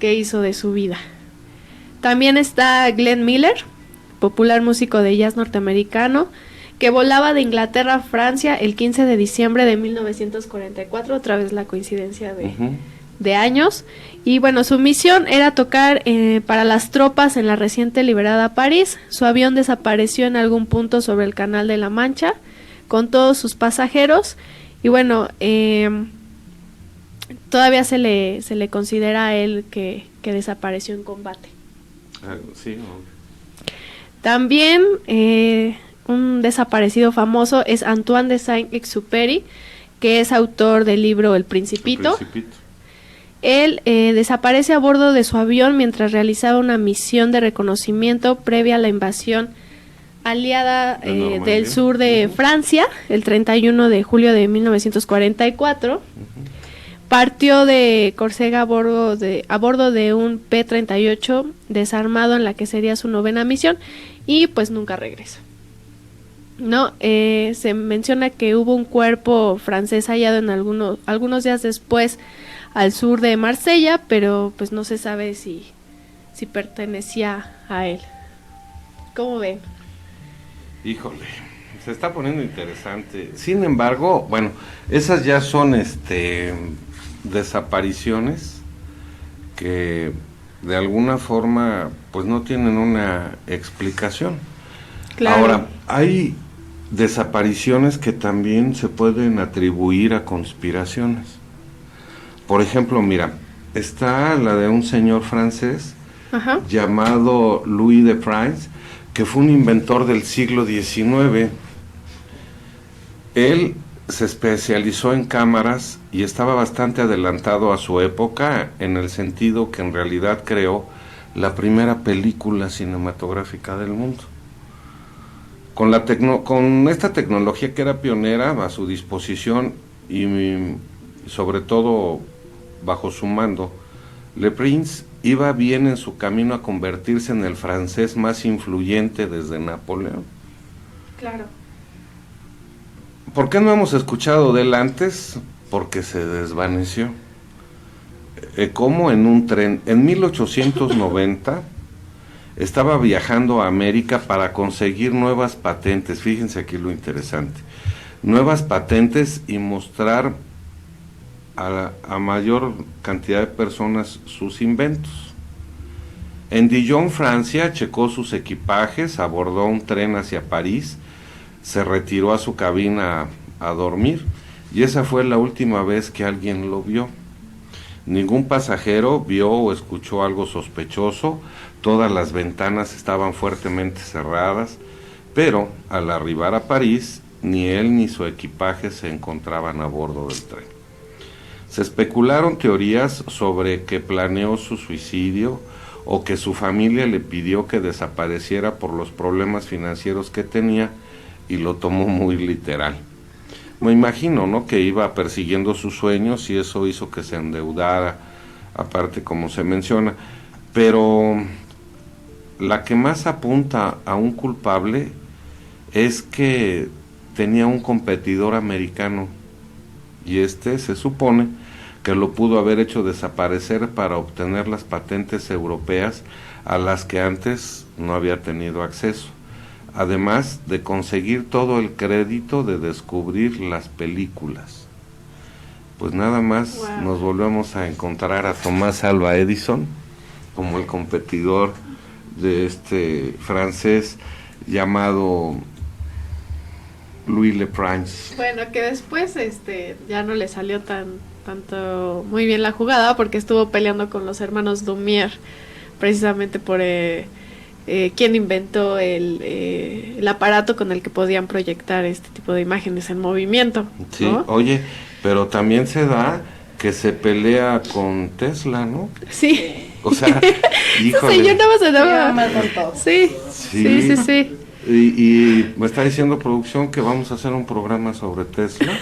qué hizo de su vida. También está Glenn Miller, popular músico de jazz norteamericano, que volaba de Inglaterra a Francia el 15 de diciembre de 1944, otra vez la coincidencia de años. Y bueno, su misión era tocar para las tropas en la reciente liberada París. Su avión desapareció en algún punto sobre el Canal de la Mancha con todos sus pasajeros. Y bueno, todavía se le considera a él que desapareció en combate. Sí, no. También un desaparecido famoso es Antoine de Saint-Exupéry, que es autor del libro El Principito. Él desaparece a bordo de su avión mientras realizaba una misión de reconocimiento previa a la invasión aliada del sur de Francia, el 31 de julio de 1944. Partió de Córcega a bordo de un P-38 desarmado en la que sería su 9ª misión y pues nunca regresó. No, se menciona que hubo un cuerpo francés hallado en algunos días después al sur de Marsella, pero pues no se sabe si pertenecía a él. ¿Cómo ven? Híjole, se está poniendo interesante. Sin embargo, bueno, esas ya son desapariciones que de alguna forma pues no tienen una explicación. Claro. Ahora, hay desapariciones que también se pueden atribuir a conspiraciones. Por ejemplo, mira, está la de un señor francés llamado Louis de France, que fue un inventor del siglo XIX. Él se especializó en cámaras y estaba bastante adelantado a su época, en el sentido que en realidad creó la primera película cinematográfica del mundo. Con esta tecnología que era pionera a su disposición, y sobre todo bajo su mando, Le Prince iba bien en su camino a convertirse en el francés más influyente desde Napoleón. Claro. ¿Por qué no hemos escuchado de él antes? Porque se desvaneció. Como en un tren, en 1890 estaba viajando a América para conseguir nuevas patentes. Fíjense aquí lo interesante. Nuevas patentes y mostrar a mayor cantidad de personas sus inventos. En Dijon, Francia, checó sus equipajes, abordó un tren hacia París, se retiró a su cabina a dormir, y esa fue la última vez que alguien lo vio. Ningún pasajero vio o escuchó algo sospechoso, todas las ventanas estaban fuertemente cerradas, pero al arribar a París, ni él ni su equipaje se encontraban a bordo del tren. Se especularon teorías sobre que planeó su suicidio o que su familia le pidió que desapareciera por los problemas financieros que tenía y lo tomó muy literal. Me imagino, ¿no?, que iba persiguiendo sus sueños y eso hizo que se endeudara, aparte como se menciona, pero la que más apunta a un culpable es que tenía un competidor americano y se supone que lo pudo haber hecho desaparecer para obtener las patentes europeas a las que antes no había tenido acceso, además de conseguir todo el crédito de descubrir las películas. Pues nada más nos volvemos a encontrar a Tomás Alva Edison como el competidor de este francés llamado Louis Le Prince. Bueno, que después ya no le salió tanto muy bien la jugada porque estuvo peleando con los hermanos Lumière precisamente por quién inventó el aparato con el que podían proyectar este tipo de imágenes en movimiento, ¿no? Sí, oye, pero también se da que se pelea con Tesla, ¿no? Sí. O sea, híjole. Sí, yo nada más Sí. Y me está diciendo producción que vamos a hacer un programa sobre Tesla.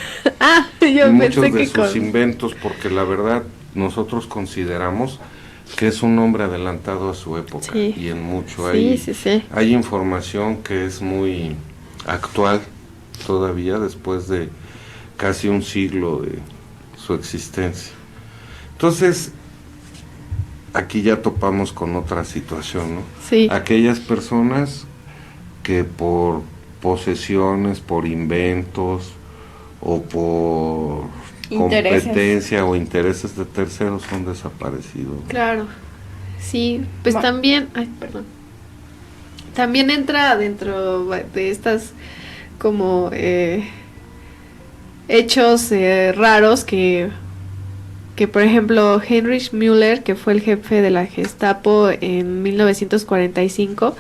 Yo muchos pensé de que sus inventos, porque la verdad nosotros consideramos que es un hombre adelantado a su época, sí. Y en mucho sí. Hay información que es muy actual todavía después de casi un siglo de su existencia. Entonces, aquí ya topamos con otra situación, ¿no? Sí. Aquellas personas que por posesiones, por inventos o por competencia o intereses de terceros son desaparecidos. Claro, sí, pues también, también entra dentro de estas como hechos raros que por ejemplo Heinrich Müller, que fue el jefe de la Gestapo en 1945,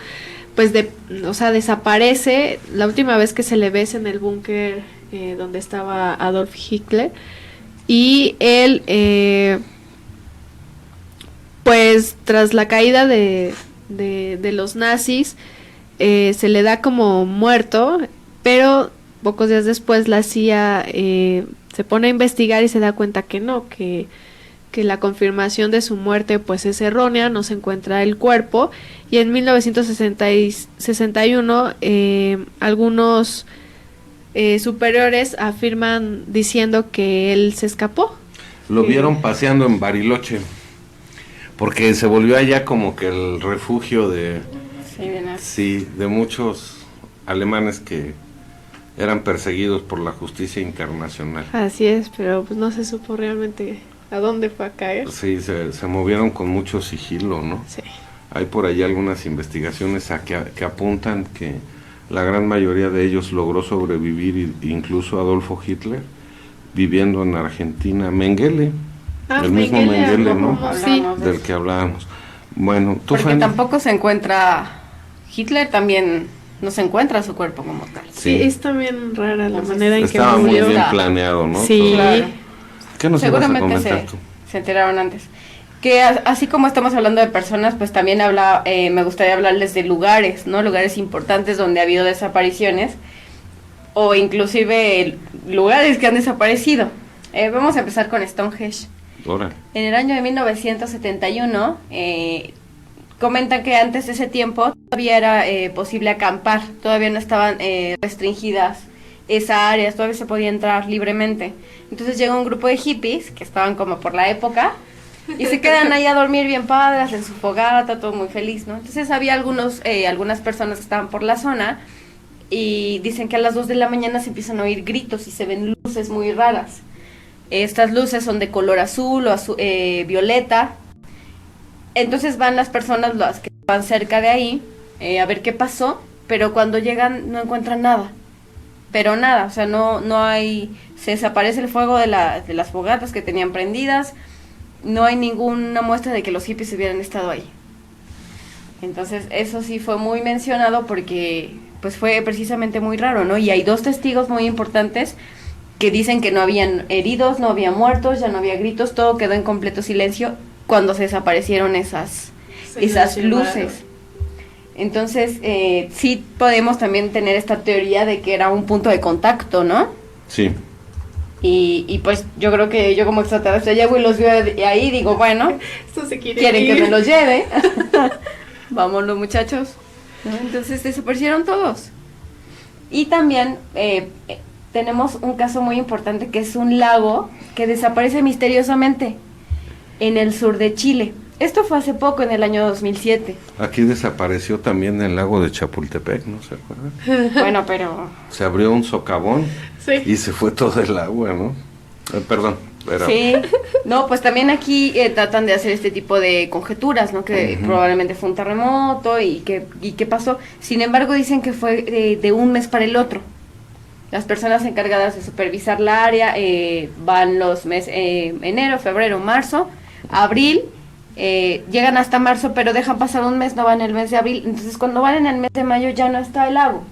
pues desaparece. La última vez que se le ve es en el búnker donde estaba Adolf Hitler, y él pues tras la caída de los nazis se le da como muerto, pero pocos días después la CIA se pone a investigar y se da cuenta que no, que la confirmación de su muerte pues es errónea, no se encuentra el cuerpo, y en 1961 algunos superiores afirman diciendo que él se escapó. Lo vieron paseando en Bariloche, porque se volvió allá como que el refugio de muchos alemanes que eran perseguidos por la justicia internacional. Así es, pero pues no se supo realmente a dónde fue a caer. Sí, se movieron con mucho sigilo, ¿no? Sí. Hay por ahí algunas investigaciones que apuntan que la gran mayoría de ellos logró sobrevivir, incluso Adolfo Hitler, viviendo en Argentina. Mengele, el mismo Mengele, ¿no? Sí. Del que hablábamos. Bueno, tú, porque Fanny, tampoco se encuentra Hitler, también no se encuentra su cuerpo como tal. Sí, es también rara la manera en que estaba muy murió. bien planeado, ¿no? Sí. Todo. Claro. ¿Qué nos ibas a Seguramente comentar tú? se enteraron antes. Que así como estamos hablando de personas, pues también me gustaría hablarles de lugares, ¿no? Lugares importantes donde ha habido desapariciones, o inclusive lugares que han desaparecido. Vamos a empezar con Stonehenge. Ahora. En el año de 1971, comentan que antes de ese tiempo todavía era posible acampar, todavía no estaban restringidas esas áreas, todavía se podía entrar libremente. Entonces llega un grupo de hippies que estaban como por la época y se quedan ahí a dormir bien padres en su fogata, todo muy feliz, ¿no? Entonces había algunas personas que estaban por la zona y dicen que a las 2 de la mañana se empiezan a oír gritos y se ven luces muy raras. Estas luces son de color azul o violeta. Entonces van las personas, las que van cerca de ahí, a ver qué pasó, pero cuando llegan no encuentran nada. Pero nada, o sea, no hay, se desaparece el fuego de las fogatas que tenían prendidas, no hay ninguna muestra de que los hippies hubieran estado ahí. Entonces eso sí fue muy mencionado porque pues fue precisamente muy raro, ¿no? Y hay 2 testigos muy importantes que dicen que no habían heridos, no había muertos, ya no había gritos, todo quedó en completo silencio cuando se desaparecieron esas luces. Entonces, sí podemos también tener esta teoría de que era un punto de contacto, ¿no? Sí. Y pues yo creo que yo como extraterrestre llego y los veo ahí y digo, bueno, Esto se quieren que me los lleve. Vámonos, muchachos, ¿no? Entonces desaparecieron todos. Y también tenemos un caso muy importante que es un lago que desaparece misteriosamente en el sur de Chile. Esto fue hace poco, en el año 2007. Aquí desapareció también el lago de Chapultepec, ¿no se acuerdan? Bueno, pero... Se abrió un socavón Sí. y se fue todo el agua, ¿no? Perdón. Pero... Sí, no, pues también aquí tratan de hacer este tipo de conjeturas, ¿no? Que probablemente fue un terremoto y qué pasó. Sin embargo, dicen que fue de un mes para el otro. Las personas encargadas de supervisar la área van los meses enero, febrero, marzo, abril, llegan hasta marzo, pero dejan pasar un mes, no van en el mes de abril. Entonces, cuando van en el mes de mayo ya no está el lago,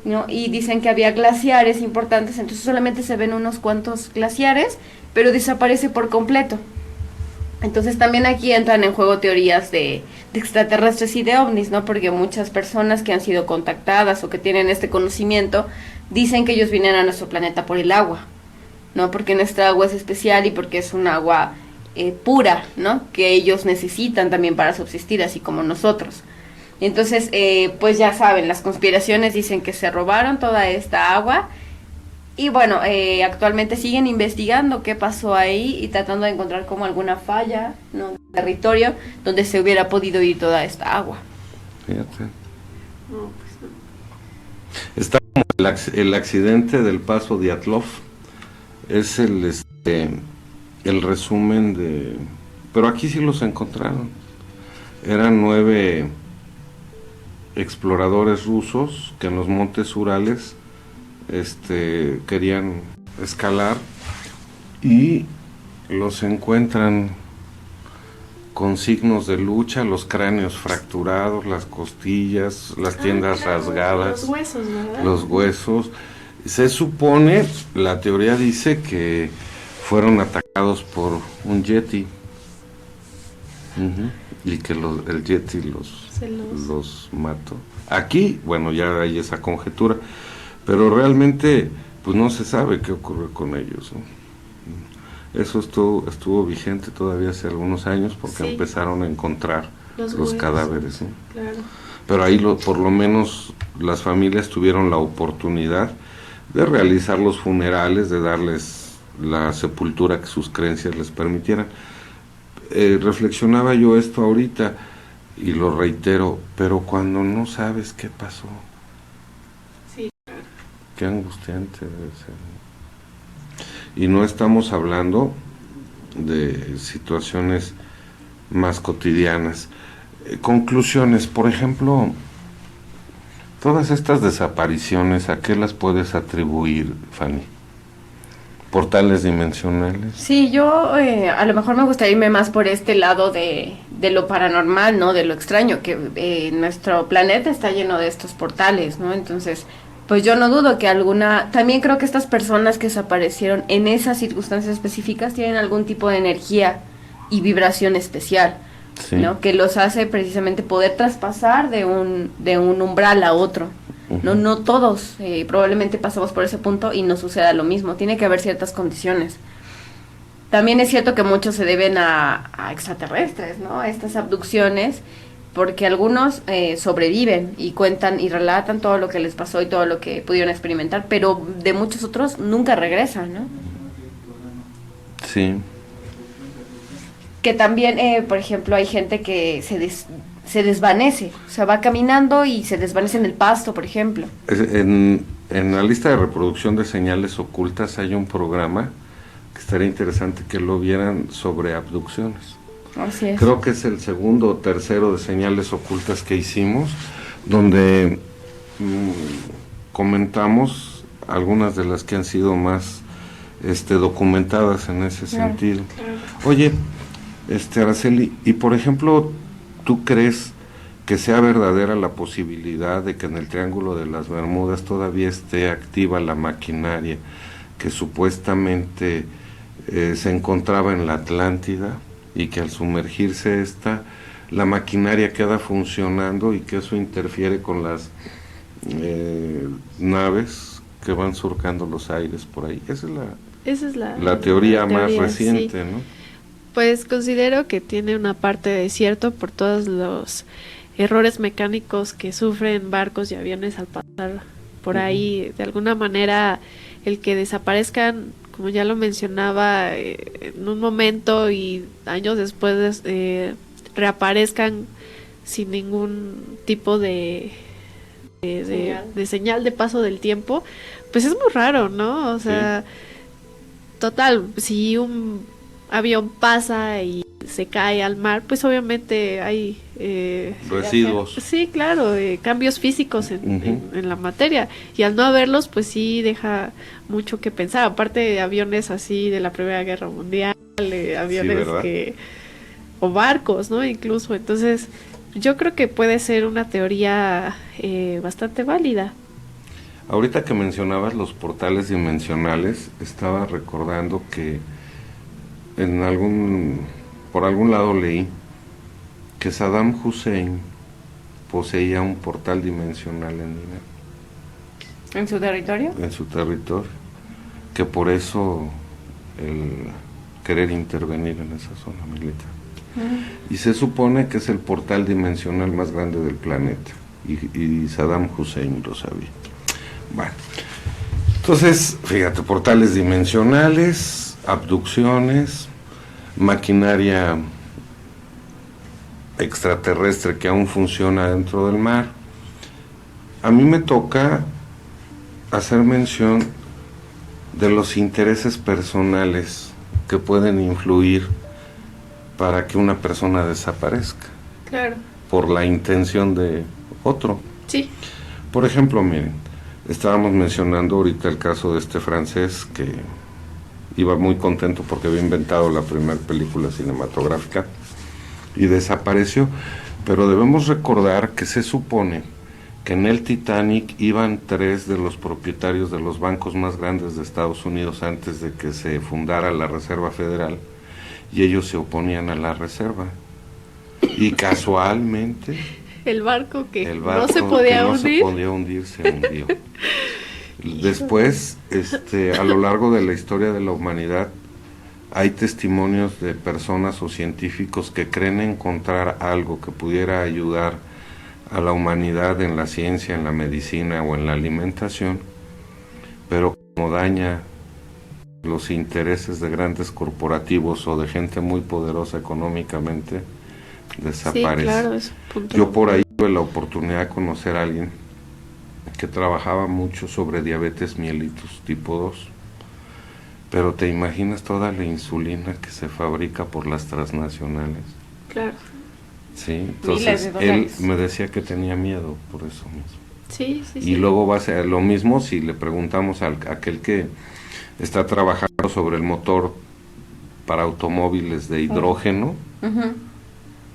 ¿no? Y dicen que había glaciares importantes, entonces solamente se ven unos cuantos glaciares, pero desaparece por completo. Entonces también aquí entran en juego teorías de extraterrestres y de ovnis, ¿no? Porque muchas personas que han sido contactadas o que tienen este conocimiento dicen que ellos vienen a nuestro planeta por el agua, ¿no? Porque nuestra agua es especial y porque es un agua pura, ¿no? Que ellos necesitan también para subsistir, así como nosotros. Entonces, pues ya saben, las conspiraciones dicen que se robaron toda esta agua. Y bueno, actualmente siguen investigando qué pasó ahí y tratando de encontrar como alguna falla, ¿no? Del territorio donde se hubiera podido ir toda esta agua. Fíjate. No, pues no. Está como el accidente del paso de Dyatlov. Es el resumen de... Pero aquí sí los encontraron. Eran 9 exploradores rusos que en los montes Urales querían escalar y los encuentran con signos de lucha, los cráneos fracturados, las costillas, las tiendas rasgadas, Los huesos, ¿verdad? los huesos. Se supone, la teoría dice que fueron atacados por un yeti. Y que el yeti los mató. Aquí, bueno, ya hay esa conjetura, pero realmente pues no se sabe qué ocurrió con ellos, ¿no? Eso estuvo vigente todavía hace algunos años porque Sí. empezaron a encontrar los huesos. cadáveres, ¿no? Claro. Pero ahí por lo menos las familias tuvieron la oportunidad de realizar los funerales, de darles la sepultura que sus creencias les permitieran. Reflexionaba yo esto ahorita y lo reitero, pero cuando no sabes qué pasó, Sí. qué angustiante debe ser. Y no estamos hablando de situaciones más cotidianas. Conclusiones, por ejemplo, todas estas desapariciones, ¿a qué las puedes atribuir, Fanny? ¿Portales dimensionales? Sí, yo a lo mejor me gustaría irme más por este lado de lo paranormal, ¿no? De lo extraño, que nuestro planeta está lleno de estos portales, ¿no? Entonces, pues yo no dudo que también creo que estas personas que desaparecieron en esas circunstancias específicas tienen algún tipo de energía y vibración especial, Sí. ¿no? Que los hace precisamente poder traspasar de un umbral a otro. No todos probablemente pasamos por ese punto y nos suceda lo mismo. Tiene que haber ciertas condiciones. También es cierto que muchos se deben a extraterrestres, ¿no? A estas abducciones, porque algunos sobreviven y cuentan y relatan todo lo que les pasó y todo lo que pudieron experimentar, pero de muchos otros nunca regresan, ¿no? Sí. Que también, por ejemplo, hay gente que se desvanece, o sea, va caminando y se desvanece en el pasto, por ejemplo. En la lista de reproducción de señales ocultas hay un programa que estaría interesante que lo vieran sobre abducciones. Así es. Creo que es el segundo o tercero de señales ocultas que hicimos, donde comentamos algunas de las que han sido más documentadas en ese sentido. Oye, Araceli, y por ejemplo, ¿tú crees que sea verdadera la posibilidad de que en el Triángulo de las Bermudas todavía esté activa la maquinaria que supuestamente se encontraba en la Atlántida, y que al sumergirse la maquinaria queda funcionando y que eso interfiere con las naves que van surcando los aires por ahí? Esa es la teoría más reciente, sí. ¿No? Pues considero que tiene una parte de cierto por todos los errores mecánicos que sufren barcos y aviones al pasar por ahí. De alguna manera, el que desaparezcan, como ya lo mencionaba, en un momento y años después reaparezcan sin ningún tipo de señal de paso del tiempo, pues es muy raro, ¿no? O sea, sí. Total, si un avión pasa y se cae al mar, pues obviamente hay residuos. Sí, claro, cambios físicos en la materia, y al no haberlos, pues sí deja mucho que pensar. Aparte de aviones así de la Primera Guerra Mundial, aviones sí, o barcos, ¿no? Incluso, entonces yo creo que puede ser una teoría bastante válida. Ahorita que mencionabas los portales dimensionales, estaba recordando que por algún lado leí que Saddam Hussein poseía un portal dimensional en Irak. ¿En su territorio? En su territorio, que por eso el querer intervenir en esa zona militar. Y se supone que es el portal dimensional más grande del planeta, y Saddam Hussein lo sabía. Bueno, entonces, fíjate, portales dimensionales, abducciones, maquinaria extraterrestre que aún funciona dentro del mar. A mí me toca hacer mención de los intereses personales que pueden influir para que una persona desaparezca. Claro. Por la intención de otro. Sí. Por ejemplo, miren, estábamos mencionando ahorita el caso de este francés que iba muy contento porque había inventado la primera película cinematográfica y desapareció, pero debemos recordar que se supone que en el Titanic iban 3 de los propietarios de los bancos más grandes de Estados Unidos antes de que se fundara la Reserva Federal, y ellos se oponían a la reserva, y casualmente el barco no se podía hundir se hundió. Después, a lo largo de la historia de la humanidad, hay testimonios de personas o científicos que creen encontrar algo que pudiera ayudar a la humanidad en la ciencia, en la medicina o en la alimentación, pero como daña los intereses de grandes corporativos o de gente muy poderosa económicamente, desaparece. Sí, claro, yo por ahí tuve la oportunidad de conocer a alguien que trabajaba mucho sobre diabetes mellitus tipo 2, pero te imaginas toda la insulina que se fabrica por las transnacionales. Claro. Sí, entonces él me decía que tenía miedo por eso mismo. Sí. Y luego va a ser lo mismo si le preguntamos a aquel que está trabajando sobre el motor para automóviles de hidrógeno,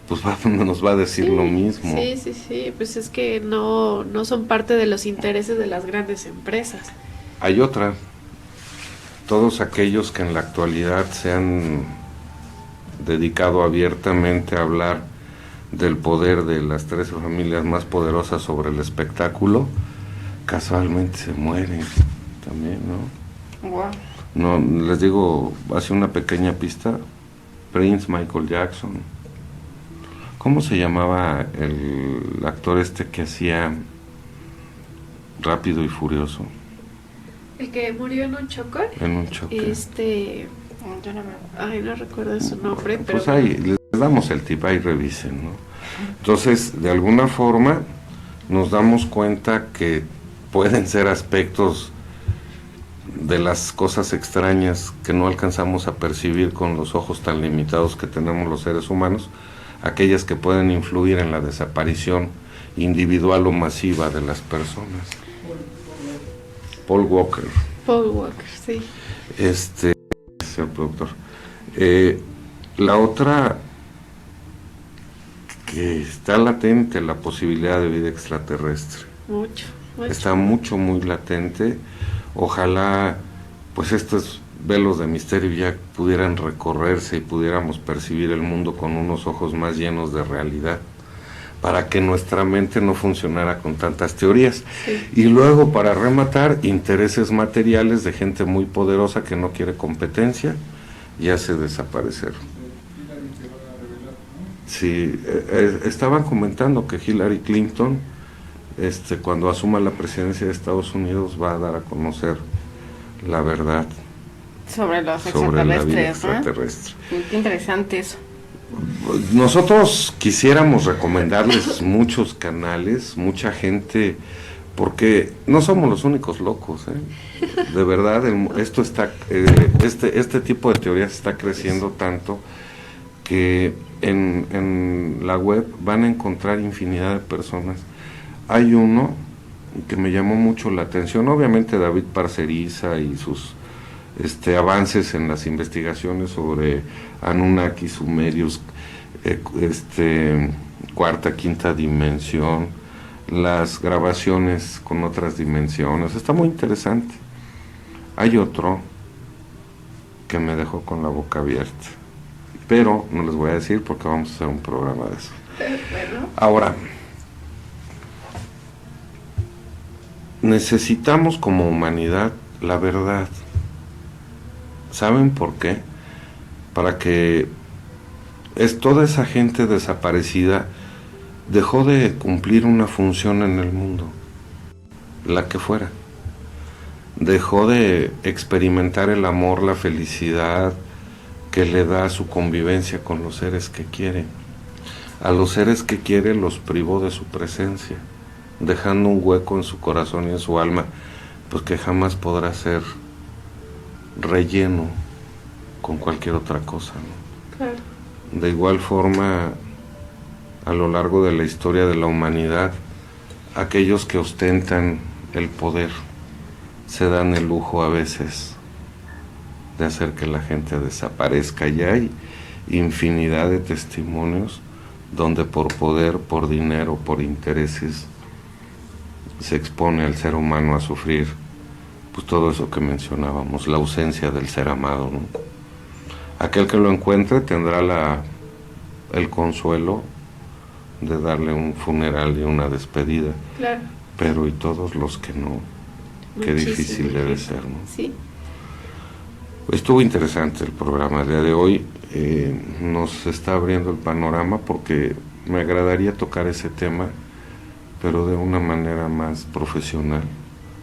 pues nos va a decir lo mismo. Sí, pues es que no son parte de los intereses de las grandes empresas. Hay otra, todos aquellos que en la actualidad se han dedicado abiertamente a hablar del poder de las 13 familias más poderosas sobre el espectáculo, casualmente se mueren también, ¿no? Wow. No, les digo, hace una pequeña pista, Prince, Michael Jackson. ¿Cómo se llamaba el actor este que hacía Rápido y Furioso? El que murió en un choque. En un choque. Ay, no recuerdo su nombre, pero... Pues ahí les damos el tip, ahí revisen, ¿no? Entonces, de alguna forma, nos damos cuenta que pueden ser aspectos de las cosas extrañas que no alcanzamos a percibir con los ojos tan limitados que tenemos los seres humanos, aquellas que pueden influir en la desaparición individual o masiva de las personas. Paul Walker. Paul Walker, sí. Es el productor. La otra, que está latente la posibilidad de vida extraterrestre. Mucho. Está muy latente. Ojalá pues estos velos de misterio ya pudieran recorrerse y pudiéramos percibir el mundo con unos ojos más llenos de realidad, para que nuestra mente no funcionara con tantas teorías. Sí. Y luego, para rematar, intereses materiales de gente muy poderosa que no quiere competencia y hace desaparecer. Sí, estaban comentando que Hillary Clinton, cuando asuma la presidencia de Estados Unidos, va a dar a conocer la verdad sobre los sobre la vida extraterrestres. Qué interesante eso. Nosotros quisiéramos recomendarles muchos canales, mucha gente, porque no somos los únicos locos, ¿eh? De verdad, esto está, este tipo de teorías está creciendo tanto que en la web van a encontrar infinidad de personas. Hay uno que me llamó mucho la atención, obviamente David Parceriza y sus avances en las investigaciones sobre Anunnaki, Sumerios, cuarta, quinta dimensión, las grabaciones con otras dimensiones, está muy interesante. Hay otro que me dejó con la boca abierta, pero no les voy a decir porque vamos a hacer un programa de eso. Bueno. Ahora, necesitamos como humanidad la verdad. ¿Saben por qué? Para que toda esa gente desaparecida dejó de cumplir una función en el mundo, la que fuera. Dejó de experimentar el amor, la felicidad que le da su convivencia con los seres que quiere. A los seres que quiere los privó de su presencia, dejando un hueco en su corazón y en su alma, pues que jamás podrá ser relleno con cualquier otra cosa, ¿no? Claro. De igual forma, a lo largo de la historia de la humanidad, aquellos que ostentan el poder se dan el lujo a veces de hacer que la gente desaparezca. Y hay infinidad de testimonios donde por poder, por dinero, por intereses, se expone al ser humano a sufrir pues todo eso que mencionábamos, la ausencia del ser amado, ¿no? Aquel que lo encuentre tendrá el consuelo de darle un funeral y una despedida. Claro. Pero y todos los que no, qué difícil debe ser, ¿no? Sí. Estuvo interesante el programa el día de hoy, nos está abriendo el panorama porque me agradaría tocar ese tema, pero de una manera más profesional.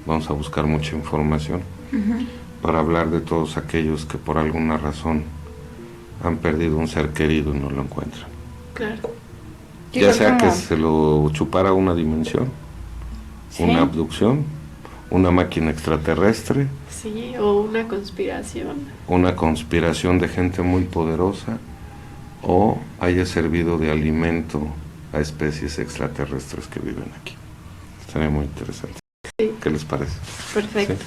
Vamos a buscar mucha información para hablar de todos aquellos que por alguna razón han perdido un ser querido y no lo encuentran. Claro. Ya sea que se lo chupara una dimensión, ¿sí? Una abducción, una máquina extraterrestre. Sí, o una conspiración. Una conspiración de gente muy poderosa, o haya servido de alimento a especies extraterrestres que viven aquí. Sería muy interesante. Sí. ¿Qué les parece? Perfecto. ¿Sí?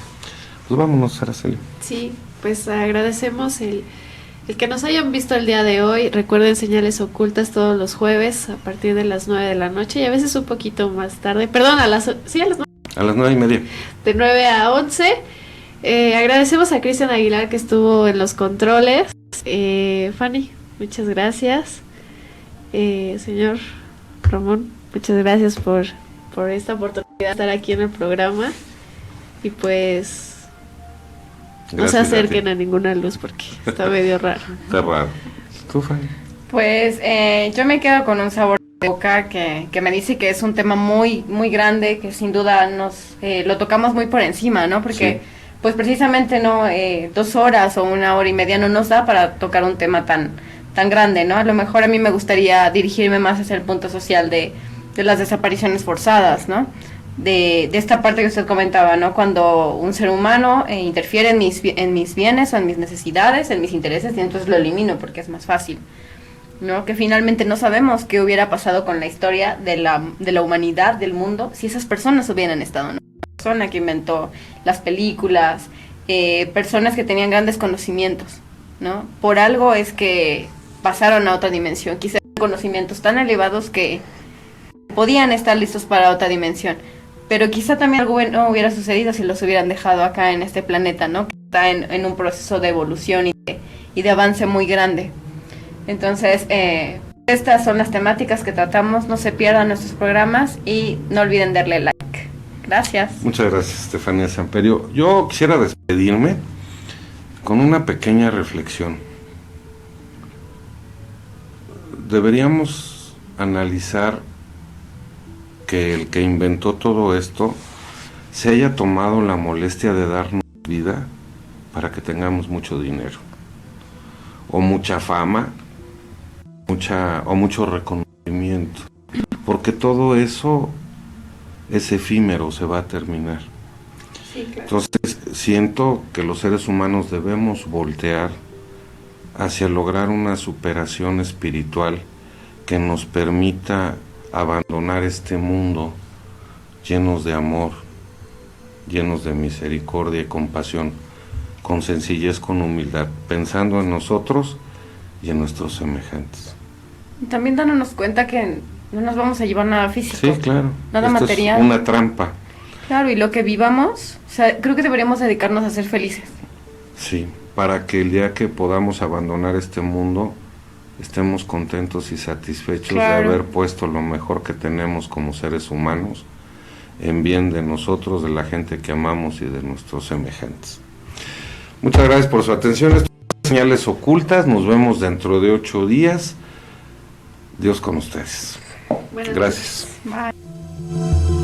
Pues vámonos, Araceli. Sí, pues agradecemos el que nos hayan visto el día de hoy. Recuerden Señales Ocultas todos los jueves a partir de las 9 de la noche y a veces un poquito más tarde. Perdón, a las 9. A las 9:30. De 9 a 11. Agradecemos a Cristian Aguilar que estuvo en los controles. Fanny, muchas gracias. Señor Ramón, muchas gracias por esta oportunidad de estar aquí en el programa. Y pues No se Gracias a acerquen ti. a ninguna luz porque está medio raro. Está raro. ¿Tú, Fanny? Pues yo me quedo con un sabor de boca que me dice que es un tema muy, muy grande, que sin duda nos lo tocamos muy por encima, ¿no? Porque Sí. pues precisamente no 2 horas o 1 hora y media no nos da para tocar un tema tan grande, ¿no? A lo mejor a mí me gustaría dirigirme más hacia el punto social de las desapariciones forzadas, ¿no? De esta parte que usted comentaba, ¿no? Cuando un ser humano interfiere en mis bienes o en mis necesidades, en mis intereses, y entonces lo elimino porque es más fácil, ¿no? Que finalmente no sabemos qué hubiera pasado con la historia de la humanidad, del mundo, si esas personas hubieran estado, ¿no? La persona que inventó las películas, personas que tenían grandes conocimientos, ¿no? Por algo es que pasaron a otra dimensión, quizás conocimientos tan elevados que podían estar listos para otra dimensión, pero quizá también algo no hubiera sucedido si los hubieran dejado acá en este planeta, ¿no? Que está en un proceso de evolución y de avance muy grande. Entonces, estas son las temáticas que tratamos, no se pierdan nuestros programas y no olviden darle like. Gracias. Muchas gracias, Estefanía Samperio. Yo quisiera despedirme con una pequeña reflexión. Deberíamos analizar que el que inventó todo esto se haya tomado la molestia de darnos vida para que tengamos mucho dinero, o mucha fama, o mucho reconocimiento, porque todo eso es efímero, se va a terminar. Sí, claro. Entonces siento que los seres humanos debemos voltear hacia lograr una superación espiritual que nos permita abandonar este mundo llenos de amor, llenos de misericordia y compasión, con sencillez, con humildad, pensando en nosotros y en nuestros semejantes. También dándonos cuenta que no nos vamos a llevar nada físico. Sí, claro. Nada Esto material. es una trampa. Claro, y lo que vivamos, o sea, creo que deberíamos dedicarnos a ser felices. Sí, para que el día que podamos abandonar este mundo estemos contentos y satisfechos Claro. de haber puesto lo mejor que tenemos como seres humanos en bien de nosotros, de la gente que amamos y de nuestros semejantes. Muchas gracias por su atención. Esto es Señales Ocultas. Nos vemos dentro de 8 días. Dios con ustedes. Buenas Gracias. Bye.